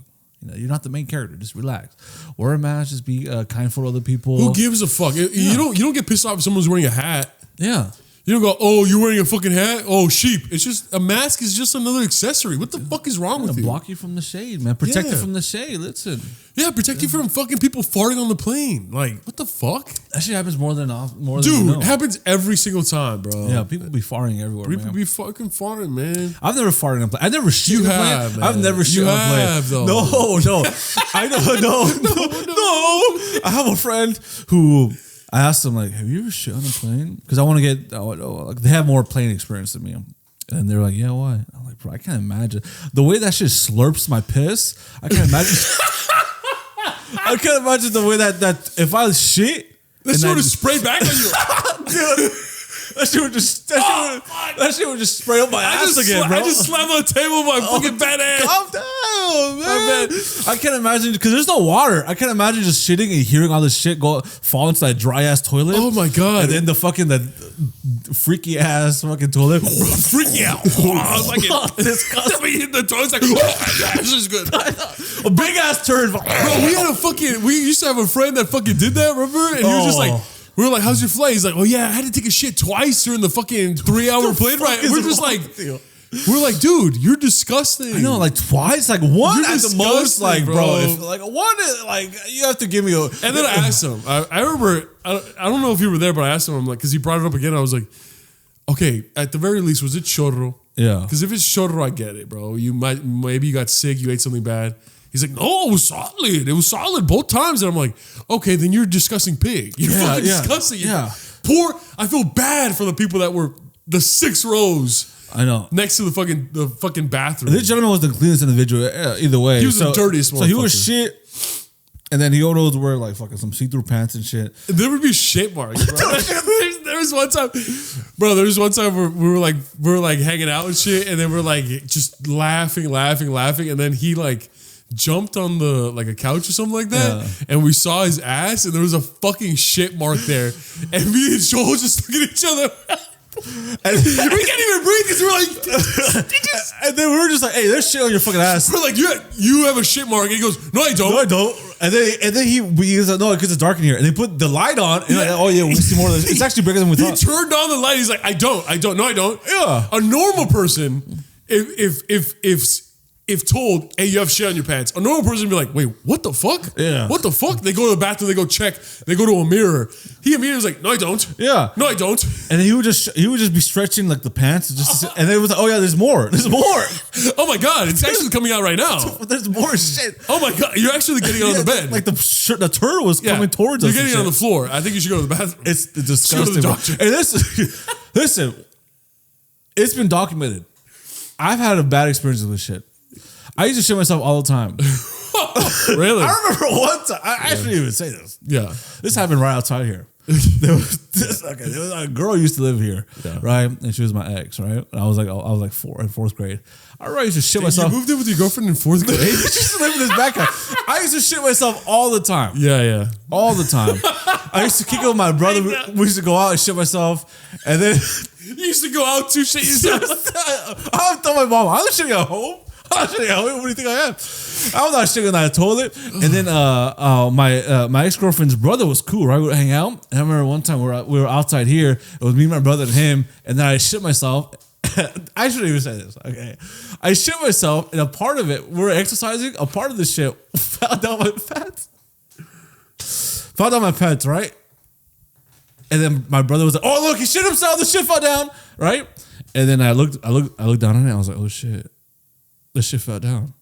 You're not the main character. Just relax. Wear a mask. Just be kindful to other people. Who gives a fuck? You don't get pissed off if someone's wearing a hat. Yeah. You don't go, oh, you're wearing a fucking hat? Oh, sheep. It's just, a mask is just another accessory. What the fuck is wrong with you? Block you from the shade, man. Protect you from the shade. Listen. Yeah, protect you from fucking people farting on the plane. Like, what the fuck? That shit happens more than Dude, you know. It happens every single time, bro. Yeah, people be farting everywhere, People be fucking farting, man. I've never farted on a plane. I've never shit on a plane. Man. I've never shit on a plane. Have, though. No. I know. No. I have a friend who... I asked them, like, have you ever shit on a plane? Because I want to get, they have more plane experience than me. And they're like, yeah, why? I'm like, bro, I can't imagine. The way that shit slurps my piss, I can't imagine. I can't imagine the way that if I shit. That shit would spray back on you. Dude, that shit would just spray up my ass again, bro. I just slammed on the table with my fucking bad ass. Calm down, man. I can't imagine, because there's no water. I can't imagine just shitting and hearing all this shit fall into that dry ass toilet. Oh my God. And then the freaky ass fucking toilet. Freaky out. I was like, disgusting. We hit the toilet. It's like, this is good. A big ass turd. Bro, we used to have a friend that fucking did that, remember? And he was just like, we were like, how's your flight? He's like, oh yeah, I had to take a shit twice during the fucking 3-hour plane ride. We're just like, we're like, dude, you're disgusting. I know, like twice, like one you're at the most, like bro. If, like one, like you have to give me a. And then I asked him. I remember. I don't know if you were there, but I asked him. I'm like, because he brought it up again. I was like, okay, at the very least, was it chorro? Yeah. Because if it's chorro, I get it, bro. Maybe you got sick, you ate something bad. He's like, no, it was solid. It was solid both times. And I'm like, okay, then you're a disgusting pig. You're fucking disgusting. Yeah. I feel bad for the people that were the 6 rows. I know. Next to the fucking bathroom. This gentleman was the cleanest individual either way. He was the dirtiest one. So he was shit. And then he always wear like fucking some see-through pants and shit. There would be shit marks, bro. there was one time, bro. There was one time where we were like hanging out and shit, and then we're like just laughing, and then he like jumped on a couch or something like that, and we saw his ass, and there was a fucking shit mark there, and me and Joel just look at each other. And we can't even breathe because we're like, and then we were just like, hey, there's shit on your fucking ass. We're like, you have a shit mark. And he goes, no, I don't. No, I don't. And then he was like, no, because it's dark in here. And they put the light on, and like, oh yeah, we see more of this. It's actually bigger than we thought. He turned on the light. He's like, I don't. No, I don't. Yeah. A normal person, if told, hey, you have shit on your pants, a normal person would be like, wait, what the fuck? Yeah. What the fuck? They go to the bathroom, they go check, they go to a mirror. He immediately was like, no, I don't. Yeah. No, I don't. And then he would just be stretching like the pants, and then it was like, oh yeah, there's more. Oh my God, it's actually coming out right now. There's more shit. Oh my God, you're actually getting on the bed. Like the turtle was coming towards us. You're getting on the floor. I think you should go to the bathroom. It's disgusting. Go to the doctor. And listen, it's been documented. I've had a bad experience with this shit. I used to shit myself all the time. Really? I remember one time. I shouldn't even say this. Yeah. This happened right outside here. There was a girl used to live here, right? And she was my ex, right? And I was like in 4th grade. I remember I used to shit myself. You moved in with your girlfriend in 4th grade? She used to live in this back house. I used to shit myself all the time. Yeah. All the time. I used to kick it with my brother. We used to go out and shit myself. And then... You used to go out to shit yourself? I would tell my mom, I was shitting at home. What do you think I am? I was not shitting on that toilet. And then my ex-girlfriend's brother was cool, right? We would hang out. And I remember one time we were outside here. It was me, my brother, and him. And then I shit myself. I shouldn't even say this. Okay. I shit myself, and a part of it, we were exercising. A part of the shit fell down my pants. Fell down my pants, right? And then my brother was like, "Oh, look, he shit himself. The shit fell down." Right? And then I looked down on it. I was like, "Oh shit, the shit fell down."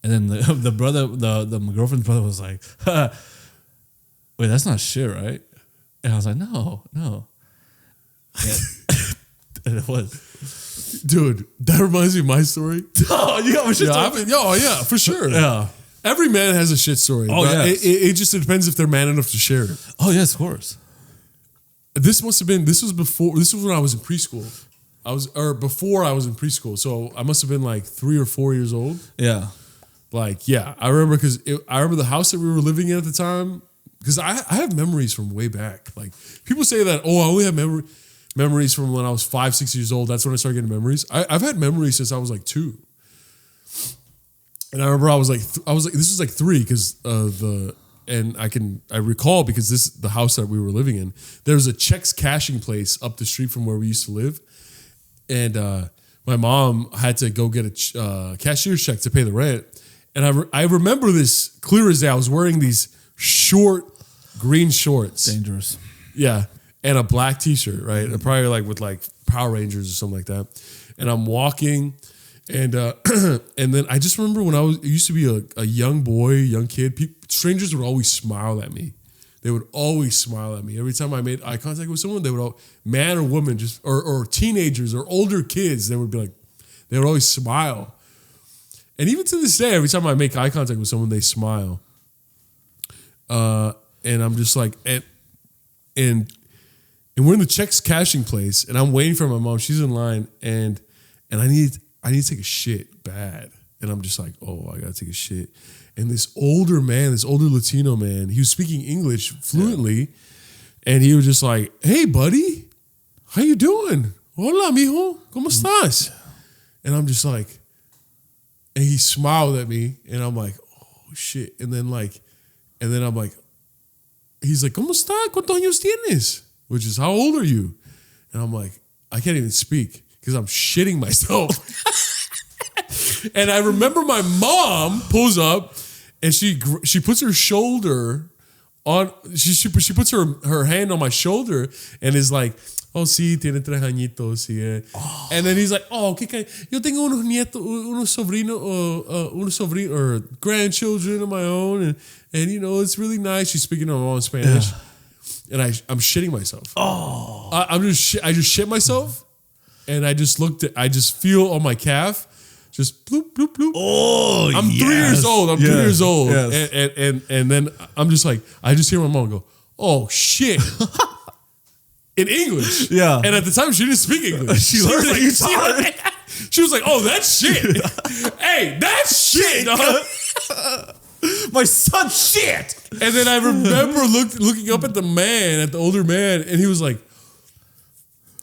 And then my girlfriend's brother was like, "Wait, that's not shit, right?" And I was like, "No." And it was. Dude, that reminds me of my story. Oh, you got my shit story? Yeah, for sure. Yeah. Every man has a shit story. Oh, yes. It just depends if they're man enough to share it. Oh, yes, of course. This was when I was in preschool. Before I was in preschool. So I must have been like 3 or 4 years old. Yeah. Like, yeah, I remember I remember the house that we were living in at the time. Because I have memories from way back. Like, people say that, I only have memories from when I was 5, 6 years old. That's when I started getting memories. I've had memories since I was like 2. And I remember I was like, this was like 3 because I recall because the house that we were living in, there was a checks cashing place up the street from where we used to live. And my mom had to go get a cashier's check to pay the rent. And I remember this clear as day. I was wearing these short green shorts. Dangerous. Yeah. And a black t-shirt, right? And probably like with like Power Rangers or something like that. And I'm walking and then I just remember when I used to be a young kid, strangers would always smile at me. They would always smile at me. Every time I made eye contact with someone, they would man or woman, or teenagers or older kids, they would always smile. And even to this day, every time I make eye contact with someone, they smile. And I'm just like, and we're in the checks cashing place, and I'm waiting for my mom. She's in line, and I need to take a shit bad. And I'm just like, oh, I gotta take a shit. And this older Latino man, he was speaking English fluently, and he was just like, hey, buddy, how you doing? Hola, mijo, ¿cómo estás? And I'm just like, and he smiled at me, and I'm like, oh shit. And then I'm like, he's like, ¿cómo estás? ¿Cuántos años tienes? Which is, how old are you? And I'm like, I can't even speak because I'm shitting myself. And I remember my mom pulls up and she puts her shoulder on, she puts her hand on my shoulder and is like, oh, sí, tiene 3 añitos. Yeah. Oh. And then he's like, oh, okay, yo tengo unos nietos, unos sobrinos, or grandchildren of my own. And you know, it's really nice. She's speaking to my mom in Spanish. Yeah. And I'm shitting myself. Oh, I just shit myself, and I just feel on my calf, just bloop bloop bloop. Oh, I'm 3 years old. I'm 3 years old, and then I'm just like, I just hear my mom go, oh shit, in English. Yeah. And at the time she didn't speak English. She learned like, she was like, oh, that's shit. Hey, that's shit. My son shit. And then I remember looking up at the older man, and he was like,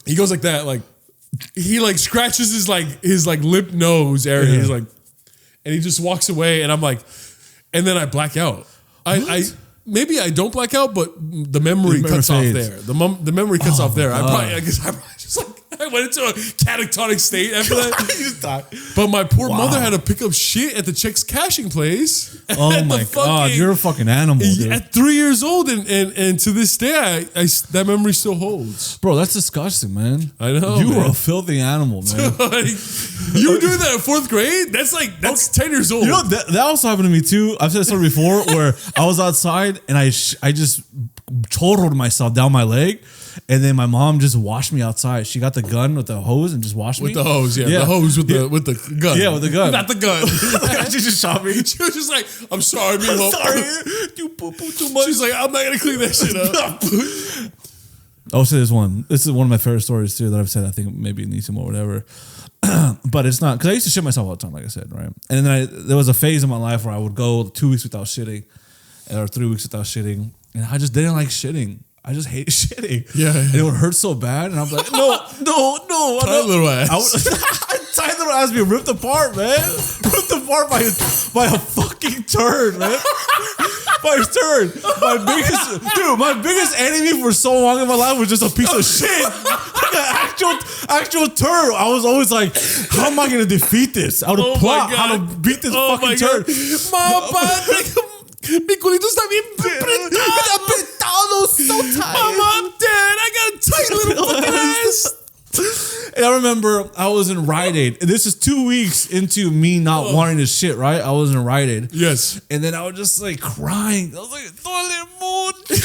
he goes like that, like he like scratches his lip nose area. Yeah. He's like, and he just walks away, and I'm like, and then I black out. I maybe I don't black out, but the memory cuts off there. The memory cuts off there. I guess I just like, I went into a catatonic state after that. But my poor mother had to pick up shit at the checks cashing place. Oh my God, you're a fucking animal, dude. At 3 years old, and to this day, that memory still holds. Bro, that's disgusting, man. I know. You were a filthy animal, man. You were doing that in 4th grade? That's 10 years old. You know, that also happened to me too. I've said this story before where I was outside and I just chorroed myself down my leg. And then my mom just washed me outside. She got the gun with the hose and just washed me. With the hose, yeah. The hose with the gun. Yeah, with the gun. Not the gun. She just shot me. She was just like, I'm sorry, I'm sorry. You poo-poo too much. She's like, I'm not going to clean that shit up. I'll say this one. This is one of my favorite stories too that I've said. I think maybe it needs some or whatever. But it's not. Because I used to shit myself all the time, like I said, right? And then there was a phase in my life where I would go 2 weeks without shitting or 3 weeks without shitting. And I just didn't like shitting. I just hate shitting. Yeah. And it would hurt so bad. And I'm like, no. Little ass. tiny little ass being ripped apart, man. Ripped apart by a fucking turd, man. By his turd. My biggest enemy for so long in my life was just a piece of shit. Like an actual turd. I was always like, how am I gonna defeat this? I would plot how to beat this fucking turd. Mi culito está bien apretado, so tight. Mama, I'm dead. I got a tight little fucking ass. And I remember I was in Rite Aid. And this is 2 weeks into me not wanting this shit, right? I was in Rite Aid. Yes. And then I was just like crying. I was like, duele mucho.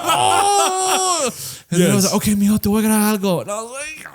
Oh. And then I was like, okay, mijo, te voy a ganar algo. And I was like,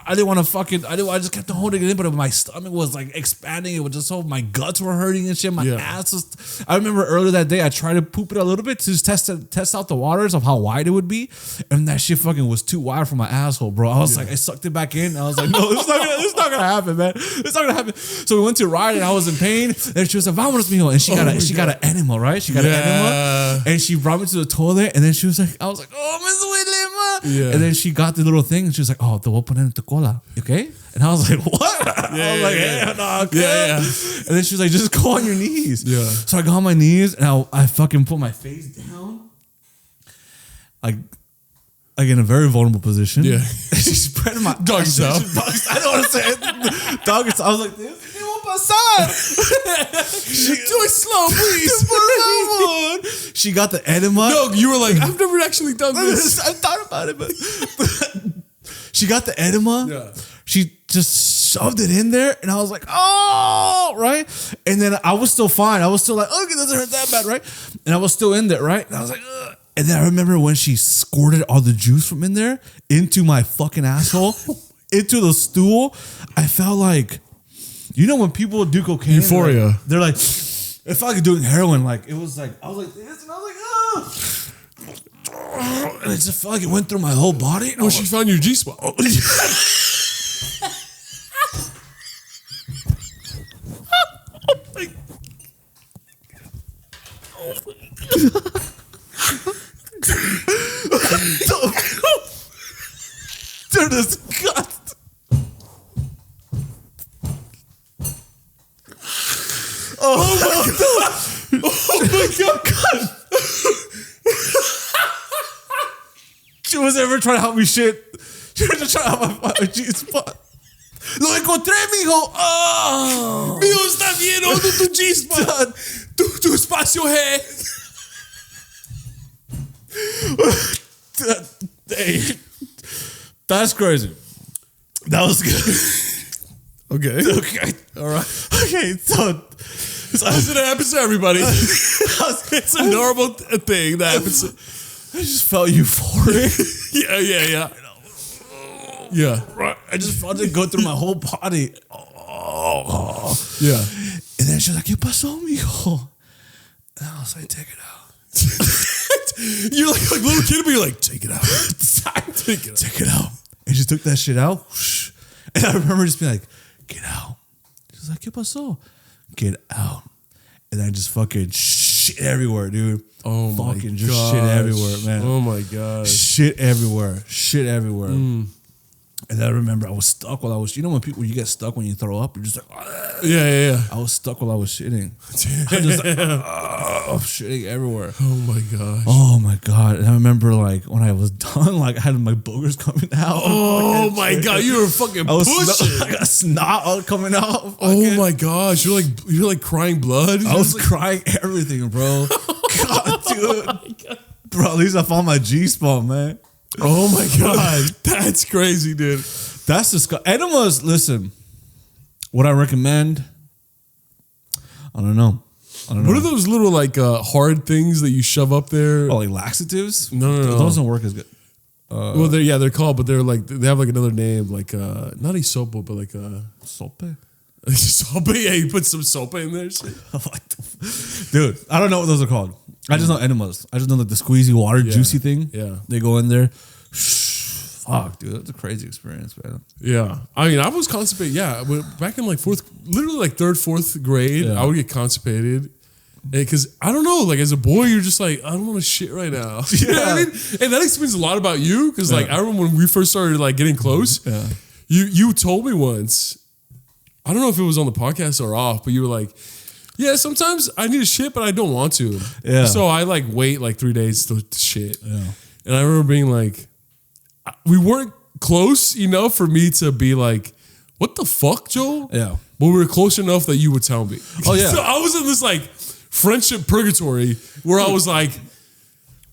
I didn't want to fucking, I just kept on holding it in, but my stomach was like expanding. It was just so, my guts were hurting and shit. My ass was, I remember earlier that day, I tried to poop it a little bit to just test out the waters of how wide it would be. And that shit fucking was too wide for my asshole, bro. I was like, I sucked it back in. I was like, no, it's not gonna happen, man. It's not gonna happen. So we went to ride and I was in pain. And she was like, vámonos, mijo. And she got an enema, right? She got an enema. And she brought me to the toilet. And then she was like, I was like, oh, me duele, ma. And then she got the little thing and she was like, oh, te voy a poner en tu cola. Okay? And I was like, what? I was like, yeah, no, okay. And then she was like, just go on your knees. Yeah. So I got on my knees and I fucking put my face down. Like in a very vulnerable position. Yeah. And she spread my dog style. I don't want to say it. Dog style. I was like, this. Do it slow, please. She got the enema. No, you were like, I've never actually done this. I thought about it, but she got the enema. Yeah. She just shoved it in there, and I was like, oh, right? And then I was still fine. I was still like, okay, it doesn't hurt that bad, right? And I was still in there, right? And I was like, ugh. And then I remember when she squirted all the juice from in there into my fucking asshole, into the stool, I felt like, you know when people do cocaine? Euphoria. They're like, it felt like doing heroin. Like, it was like, I was like this, and I was like, oh. And it just felt like it went through my whole body. Oh, she found your G-spot. Oh. They're disgusting. Oh my god! She was ever trying to help me shit. She was just trying to help my G-spot. Lo encontré, mijo. Oh. Mijo, está bien. ¿Dónde tu G-spot? Tu espacio G. Hey, that's crazy. That was good. Okay. All right. Okay. So it happens to everybody. It's a normal thing that happens. I just felt euphoric. Yeah. Yeah. Right. I just felt it go through my whole body. Oh. Yeah. And then she was like, ¿Qué pasó, mijo? And I was like, take it out. You're like a little kid, but you're like, take it out. Take it out. And she took that shit out. And I remember just being like, get out. She was like, ¿Qué pasó? Get out. And I just fucking shit everywhere, dude. Oh my fucking just shit everywhere, man. Oh my god. Shit everywhere. And I remember I was stuck while I was, you know when you get stuck when you throw up, you're just like, yeah. I was stuck while I was shitting. I was just like, shitting everywhere. Oh my gosh. Oh my god. And I remember like when I was done, like I had my boogers coming out. Oh my god, you were fucking pushing. I got snot coming out. Oh my gosh, you're like crying blood. I was crying everything, bro. God, dude. Oh my god. Bro, at least I found my G-spot, man. Oh my god, that's crazy, dude. That's disgusting. Enemas, listen. What I recommend, I don't know. What are those little like hard things that you shove up there? Oh, like laxatives? No. Those don't work as good. Well, they're called, but they have like another name, like not isopo, but like sope. Sope, yeah, you put some sope in there. Dude, I don't know what those are called. I just know enemas. I just know like the squeezy water juicy thing. Yeah. They go in there. Fuck, dude. That's a crazy experience, man. Yeah. I mean, I was constipated. Yeah. Back in like third, fourth grade, I would get constipated. Because I don't know, like as a boy, you're just like, I don't want to shit right now. You know what I mean? And that explains a lot about you. Because like I remember when we first started like getting close. Yeah. You told me once, I don't know if it was on the podcast or off, but you were like, yeah, sometimes I need to shit, but I don't want to. Yeah. So I like wait like 3 days to shit. Yeah. And I remember being like, we weren't close enough for me to be like, what the fuck, Joel? Yeah. But we were close enough that you would tell me. Oh, yeah. So I was in this like friendship purgatory where I was like,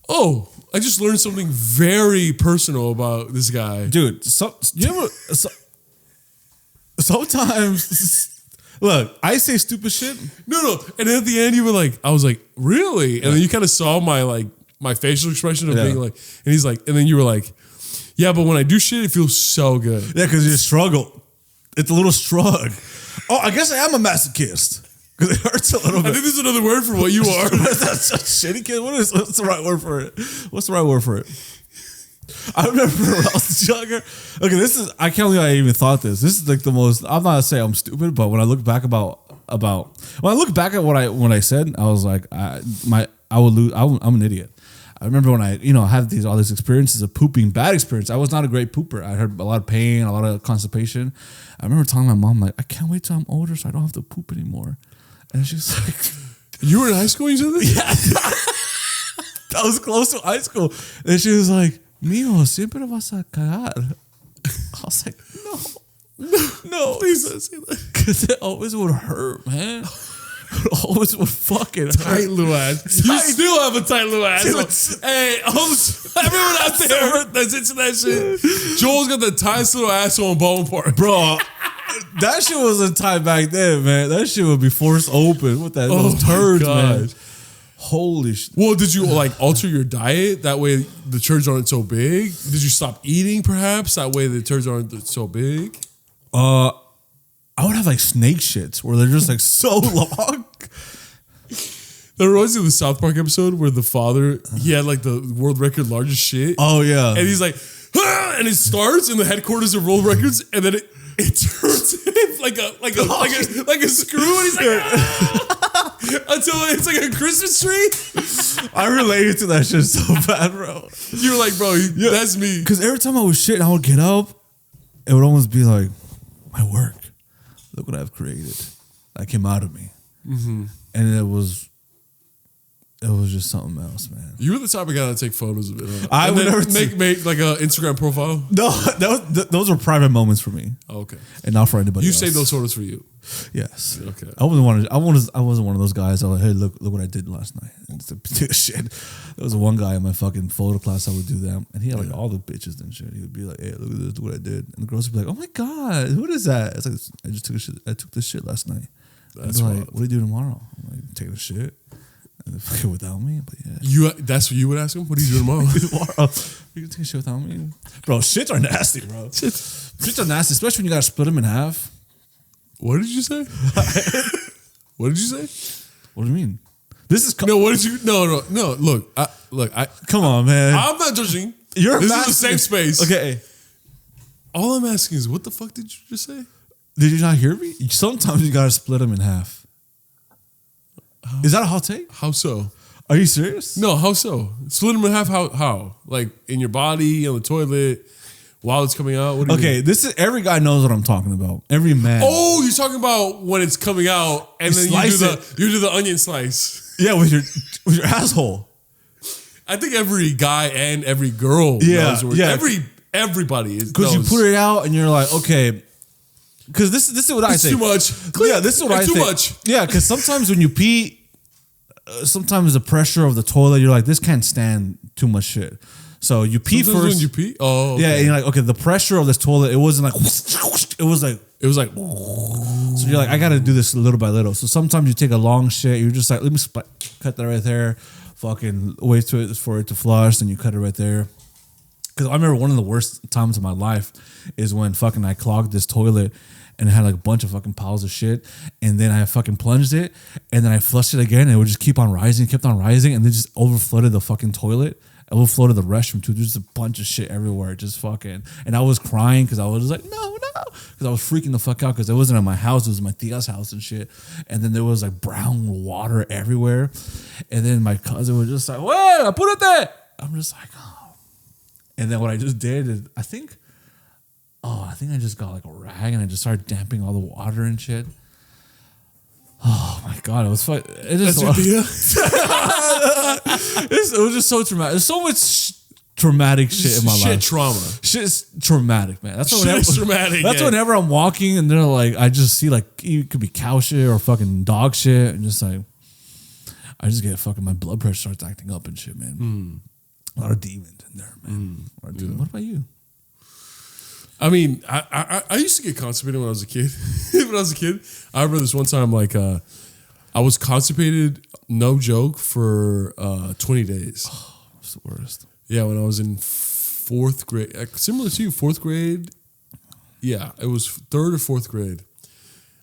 oh, I just learned something very personal about this guy. Dude, sometimes, look, I say stupid shit. No. And then at the end, you were like, I was like, really? And then you kind of saw my facial expression of being like, and he's like, and then you were like, yeah, but when I do shit, it feels so good. Yeah, because you struggle. It's a little strug. Oh, I guess I am a masochist. Because it hurts a little bit. I think there's another word for what you are. That's a shitty kid. What's the right word for it? What's the right word for it? I remember when I was younger. Okay, I can't believe I even thought this. This is like the most, I'm not saying I'm stupid, but when I look back when I look back at what I said, I was like, I'm an idiot. I remember when I had all these experiences of pooping, bad experience. I was not a great pooper. I had a lot of pain, a lot of constipation. I remember telling my mom, like, I can't wait till I'm older so I don't have to poop anymore. And she's like, you were in high school when you said this? Yeah. That was close to high school. And she was like, Mijo, siempre vas a cagar. I was like, no, please don't say that. Because it always would hurt, man. It always would fucking hurt. Tight little ass. You still have a tight little ass. Hey, everyone out there that's into that shit, Joel's got the tightest little asshole on bone part. Bro, that shit wasn't tight back then, man. That shit would be forced open with those turds, man. Holy shit. Well, did you like alter your diet? That way the turds aren't so big? Did you stop eating perhaps? That way the turds aren't so big? I would have like snake shits where they're just like so long. That reminds me of the South Park episode where the father, he had like the world record largest shit. Oh, yeah. And he's like, ah! And it starts in the headquarters of World Records, and then it turns like a screw, and he's like, ah! Until it's like a Christmas tree. I related to that shit so bad, bro. You were like, bro, that's me. Because every time I was shit and I would get up, it would almost be like, my work. Look what I've created. That came out of me. Mm-hmm. And it was just something else, man. You were the type of guy that take photos of it. Huh? I would never make like an Instagram profile. No, those were private moments for me. Oh, okay, and not for anybody. You else. saved those photos for you. Yes. Okay. I wasn't one of those guys. I was like, hey, look what I did last night. And just shit. There was one guy in my fucking photo class. I would do that, and he had like all the bitches and shit. He would be like, hey, look at this, look what I did, and the girls would be like, oh my god, what is that? It's like, I just took a shit. I took this shit last night. That's like, what do you do tomorrow? I'm like, taking a shit. And fucking without me, but yeah. That's what you would ask him? What are you doing tomorrow? You can take a shit without me? Bro, shits are nasty, bro. Shits are nasty, especially when you gotta split them in half. What did you say? What did you say? What do you mean? This is no. What did you? No. Look. Come on, man. I'm not judging. This is the same space. Okay. All I'm asking is, what the fuck did you just say? Did you not hear me? Sometimes you gotta split them in half. Is that a hot take? How so? Are you serious? No. How so? Split them in half. How? Like in your body, on the toilet, while it's coming out. What do you mean? This is every guy knows what I'm talking about. Every man. Oh, you're talking about when it's coming out, and then you do the onion slice. Yeah, with your asshole. I think every guy and every girl knows. Yeah. Everybody is because you put it out and you're like, okay. Because this is what I think. Too much. Yeah, this is what I think. Too much. Yeah, because sometimes when you pee, sometimes the pressure of the toilet, you're like, this can't stand too much shit. So you pee sometimes first. When you pee? Oh, okay. Yeah, and you're like, okay, the pressure of this toilet, it wasn't like, it was like. So you're like, I got to do this little by little. So sometimes you take a long shit, you're just like, let me cut that right there. Fucking wait for it to flush, then you cut it right there. Because I remember one of the worst times of my life is when fucking I clogged this toilet and it had like a bunch of fucking piles of shit. And then I fucking plunged it and then I flushed it again and it would just kept on rising, and then just overflooded the fucking toilet. Overflooded the restroom too. There's just a bunch of shit everywhere. Just fucking. And I was crying because I was like, no. Because I was freaking the fuck out because it wasn't at my house. It was my tia's house and shit. And then there was like brown water everywhere. And then my cousin was just like, wait, I put it there. I'm just like, oh. And then what I just did is, I think Oh, I think I just got like a rag and I just started damping all the water and shit. Oh my God, it was fun. It just it was just so traumatic. There's so much traumatic shit in my life. Trauma. Shit's traumatic, man. That's traumatic. That's whenever I'm walking and they're like, I just see like it could be cow shit or fucking dog shit, and just like I just get fucking my blood pressure starts acting up and shit, man. A lot of demons in there, man. What about you? I mean, I used to get constipated when I was a kid. I remember this one time, like, I was constipated, no joke, for 20 days. Oh, that's the worst. Yeah, when I was in 4th grade. Similar to you, 4th grade. Yeah, it was 3rd or 4th grade.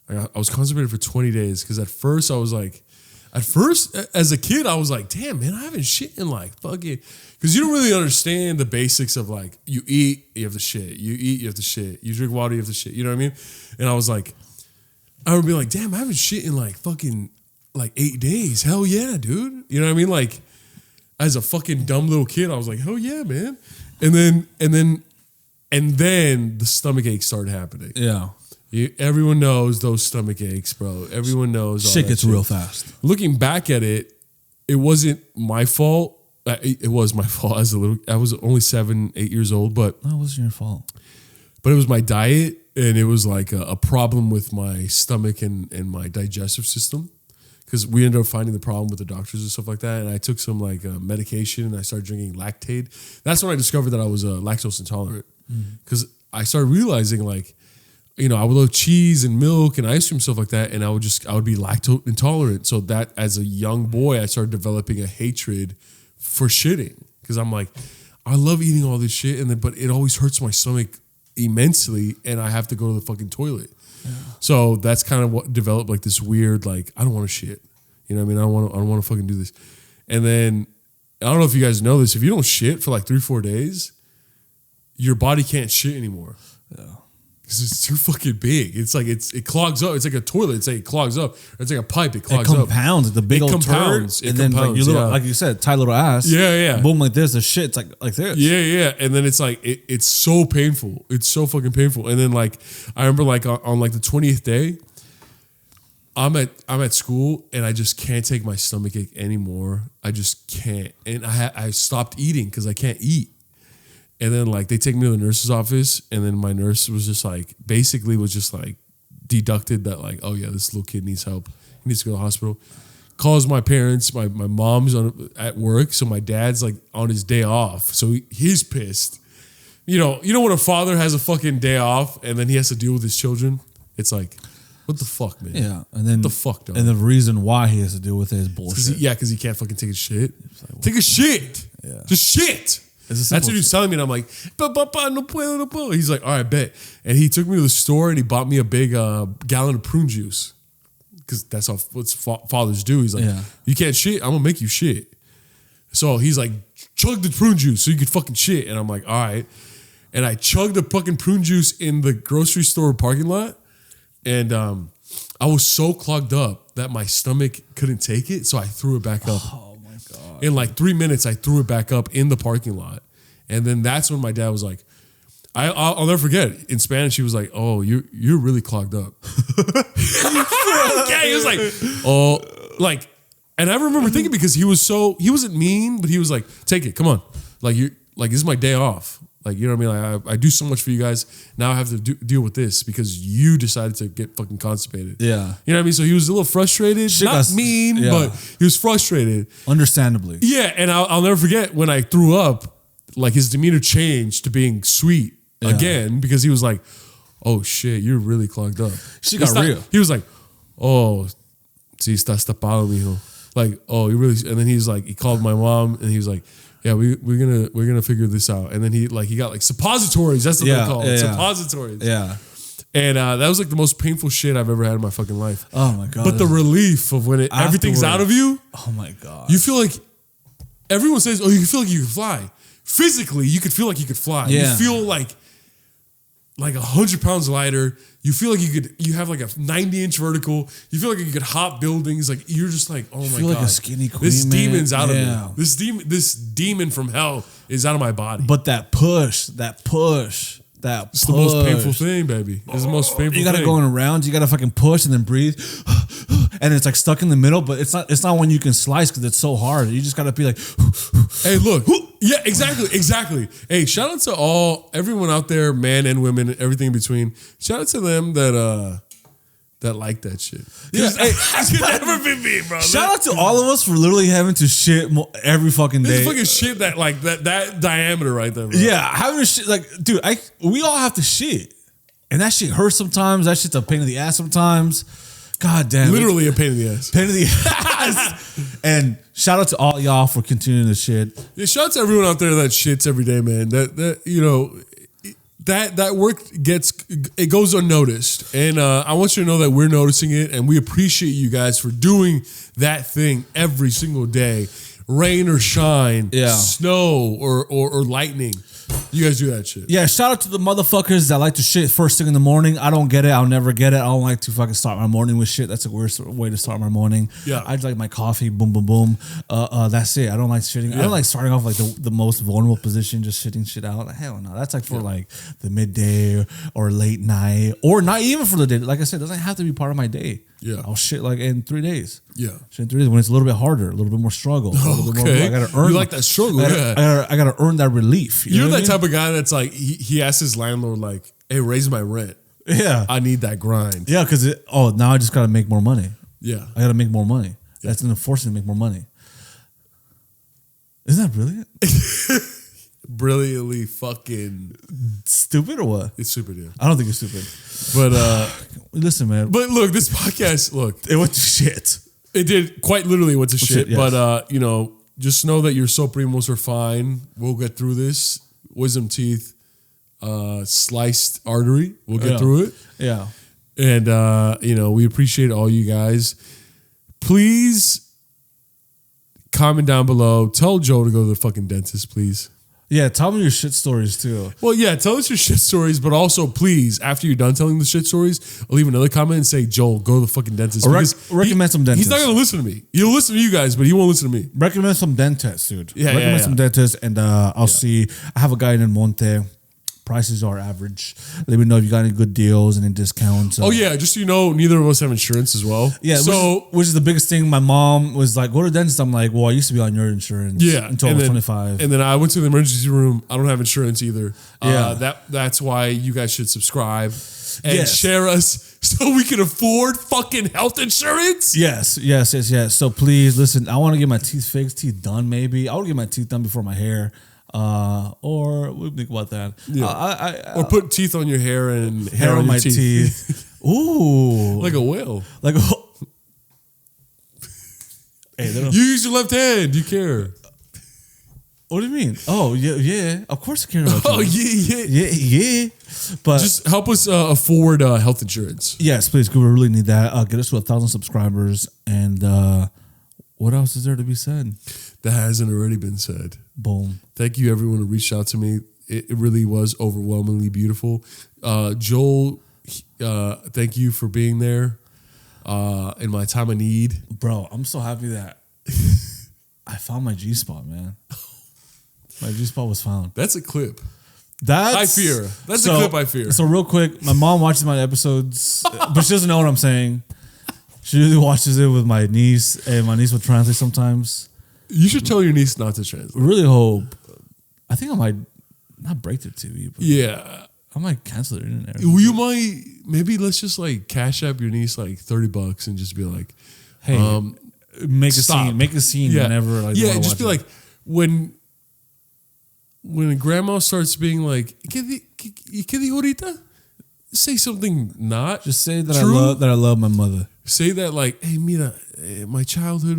I was constipated for 20 days because at first, as a kid, I was like, damn, man, I haven't shit in like fucking... Because you don't really understand the basics of like, you eat, you have to shit. You eat, you have to shit. You drink water, you have to shit. You know what I mean? And I was like, I would be like, damn, I haven't shit in like fucking like 8 days. Hell yeah, dude. You know what I mean? Like, as a fucking dumb little kid, I was like, hell yeah, man. And then the stomach aches started happening. Yeah. Everyone knows those stomach aches, bro. Everyone knows all shit gets real fast. Looking back at it, it wasn't my fault. It was my fault as a little. I was only 7, 8 years old, but no, it wasn't your fault. But it was my diet, and it was like a problem with my stomach and my digestive system. Because we ended up finding the problem with the doctors and stuff like that, and I took some like medication, and I started drinking Lactaid. That's when I discovered that I was lactose intolerant. Because I started realizing like, you know, I would love cheese and milk and ice cream, stuff like that, and I would be lactose intolerant. So that as a young boy, I started developing a hatred for shitting, because I'm like, I love eating all this shit, but it always hurts my stomach immensely, and I have to go to the fucking toilet. Yeah. So that's kind of what developed like this weird, like, I don't want to shit. You know what I mean? I don't want to fucking do this. And then I don't know if you guys know this. If you don't shit for like 3-4 days, your body can't shit anymore. Yeah. Because it's too fucking big. It's like it clogs up. It's like a toilet. It's like it clogs up. It's like a pipe. It clogs up. It compounds. The big old turd. And then like your little, like you said, tight little ass. Yeah, yeah. Boom, like this. The shit's like this. Yeah, yeah. And then it's like it's so painful. It's so fucking painful. And then like I remember like on like the 20th day, I'm at school and I just can't take my stomach ache anymore. I just can't. And I stopped eating because I can't eat. And then like they take me to the nurse's office, and then my nurse was just like deducted that like, oh yeah, this little kid needs help. He needs to go to the hospital. Calls my parents. My mom's at work, so my dad's like on his day off, so he's pissed. You know when a father has a fucking day off and then he has to deal with his children. It's like, what the fuck, man? Yeah, and then what the fuck, dog? And the reason why he has to deal with it is bullshit. Because he can't fucking take a shit. Like, take a shit. Yeah, just shit. That's what he was telling me, and I'm like, no puedo. He's like, all right, bet. And he took me to the store, and he bought me a big gallon of prune juice, because that's what fathers do. He's like, you can't shit, I'm gonna make you shit. So he's like, chug the prune juice so you could fucking shit. And I'm like, all right. And I chugged the fucking prune juice in the grocery store parking lot, and I was so clogged up that my stomach couldn't take it, so I threw it back up. In like 3 minutes, I threw it back up in the parking lot. And then that's when my dad was like, I'll never forget. In Spanish, he was like, oh, you're really clogged up. Okay, he was like, oh, like, and I remember thinking, because he wasn't mean, but he was like, take it, come on. Like, this is my day off. Like, you know what I mean? Like, I do so much for you guys. Now I have to deal with this because you decided to get fucking constipated. Yeah. You know what I mean? So he was a little frustrated. Not mean, but he was frustrated. Understandably. Yeah. And I'll never forget when I threw up, like his demeanor changed to being sweet again, because he was like, oh shit, you're really clogged up. She got real. He was like, oh, sí, estás tapado, mijo. Like, oh, you really, and then he called my mom, and he was like, yeah, we're gonna figure this out. And then he got like suppositories. That's what they're called. Suppositories. Yeah. And that was like the most painful shit I've ever had in my fucking life. Oh my God. But the relief of when everything's out of you. Oh my God. You feel like, everyone says, oh, you feel like you can fly. Physically, you could feel like you could fly. Yeah. You feel like 100 pounds lighter. You feel like you have like a 90-inch vertical. You feel like you could hop buildings. Like, you're just like, oh my God. You feel like a skinny queen, this demon's out of me. This demon from hell is out of my body. But that push. that It's the most painful thing, baby. It's the most painful thing. You gotta go in rounds. You gotta fucking push and then breathe, and it's like stuck in the middle. But it's not. It's not when you can slice because it's so hard. You just gotta be like, hey, look, yeah, exactly. Hey, shout out to everyone out there, men and women, everything in between. Shout out to them that like that shit. Yeah, hey, I could never be me, bro. Shout out to all of us for literally having to shit every fucking day. This fucking shit that diameter right there, bro. Yeah, having to shit dude. We all have to shit, and that shit hurts sometimes. That shit's a pain in the ass sometimes. God damn, literally a pain in the ass. Pain in the ass. And shout out to all y'all for continuing the shit. Yeah, shout out to everyone out there that shits every day, man. That you know. That work goes unnoticed, and I want you to know that we're noticing it, and we appreciate you guys for doing that thing every single day, rain or shine, snow or lightning. You guys do that shit. Yeah, shout out to the motherfuckers that like to shit first thing in the morning. I don't get it. I'll never get it. I don't like to fucking start my morning with shit. That's the worst way to start my morning. Yeah. I just like my coffee, boom, boom, boom. That's it. I don't like shitting. I don't like starting off like the most vulnerable position, just shitting shit out. Hell no. That's like for like the midday or late night or not even for the day. Like I said, it doesn't have to be part of my day. Yeah. I'll shit like in 3 days. Yeah. Shit in 3 days when it's a little bit harder, a little bit more struggle. Okay. I gotta earn. You like that struggle? I gotta earn that relief. You're that type of guy that's like he asks his landlord like, "Hey, raise my rent." Yeah. I need that grind. Yeah, because now I just gotta make more money. Yeah. I gotta make more money. Yeah. That's gonna force me to make more money. Isn't that brilliant? Brilliantly fucking stupid or what? It's stupid, yeah. I don't think it's stupid. But listen, man. But look, this podcast, it went to shit. It did quite literally went to shit. Yes. But you know, just know that your SoulPrimos are fine. We'll get through this. Wisdom teeth, sliced artery. We'll get through it. Yeah. And you know, we appreciate all you guys. Please comment down below. Tell Joe to go to the fucking dentist, please. Yeah, tell me your shit stories too. Well, yeah, tell us your shit stories, but also please, after you're done telling the shit stories, leave another comment and say, Joel, go to the fucking dentist. Or recommend some dentists. He's not going to listen to me. He'll listen to you guys, but he won't listen to me. Recommend some dentists, dude. Yeah, recommend some dentists, and I'll see. I have a guy in Monte. Prices are average. Let me know if you got any good deals and any discounts. Oh yeah, just so you know, neither of us have insurance as well. Yeah, so which is the biggest thing. My mom was like, "Go to the dentist." I'm like, "Well, I used to be on your insurance." Yeah, until I was 25. And then I went to the emergency room. I don't have insurance either. Yeah, that's why you guys should subscribe and share us so we can afford fucking health insurance. Yes. So please listen. I want to get my teeth fixed, teeth done. Maybe I want to get my teeth done before my hair. Or what do you think about that? Yeah. Or put teeth on your hair and hair on my your teeth. Ooh, like a whale. Like a. Hey, you use your left hand. Do you care? What do you mean? Oh yeah. Of course I care about you. Oh yeah. But just help us afford health insurance. Yes, please. We really need that. Get us to 1,000 subscribers. And what else is there to be said? That hasn't already been said. Boom. Thank you, everyone who reached out to me. It really was overwhelmingly beautiful. Joel, thank you for being there in my time of need. Bro, I'm so happy that I found my G-spot, man. My G-spot was found. That's a clip. I fear. That's a clip I fear. So real quick, my mom watches my episodes, but she doesn't know what I'm saying. She usually watches it with my niece, and my niece will translate sometimes. You should tell your niece not to translate. Really hope. I think I might not break the TV, but yeah, I might cancel the internet. You might. Maybe let's just like cash up your niece like $30 and just be like, "Hey, make a scene whenever." Like, just be like when grandma starts being like, "¿Qué ahorita?" Say something not. Just say that true. I love my mother. Say that like, "Hey, mira, my childhood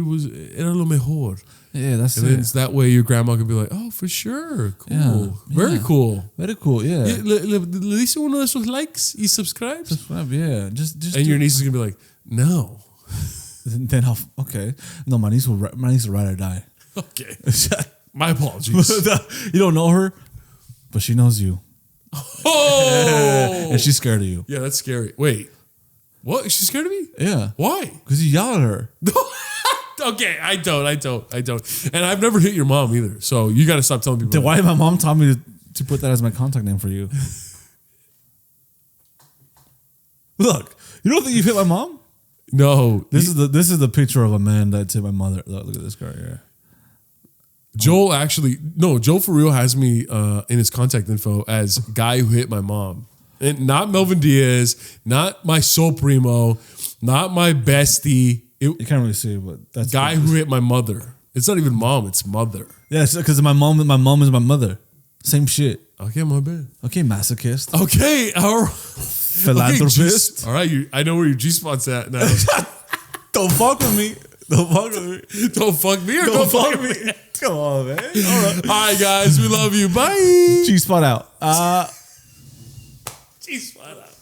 era lo mejor." Yeah, that's it. And then that way your grandma can be like, "Oh, for sure. Cool. Yeah, Very cool. Very cool, yeah. Le dice uno de esos likes y subscribe? Subscribe, yeah. Just and your niece is going to be like, "No." Then okay. No, my niece will ride or die. Okay. My apologies. You don't know her, but she knows you. Oh! And she's scared of you. Yeah, that's scary. Wait. What? She's scared of me? Yeah. Why? Because you yell at her. Okay, I don't. And I've never hit your mom either. So you got to stop telling people. Then why did my mom tell me to put that as my contact name for you? Look, you don't think you've hit my mom? No. This is the picture of a man that hit my mother. Look at this guy here. Joel Joel for real has me in his contact info as guy who hit my mom. And not Melvin Diaz, not my soul primo, not my bestie. You can't really see it, but that's guy who hit my mother. It's not even mom, it's mother. Yeah, because my mom is my mother. Same shit. Okay, my bad. Okay, masochist. Okay, our philanthropist. Okay, all right, I know where your G-spot's at now. Don't fuck with me. Don't fuck with me. Don't fuck me or don't fuck me. Come on, man. All right, guys, we love you. Bye. G-spot out. G-spot out.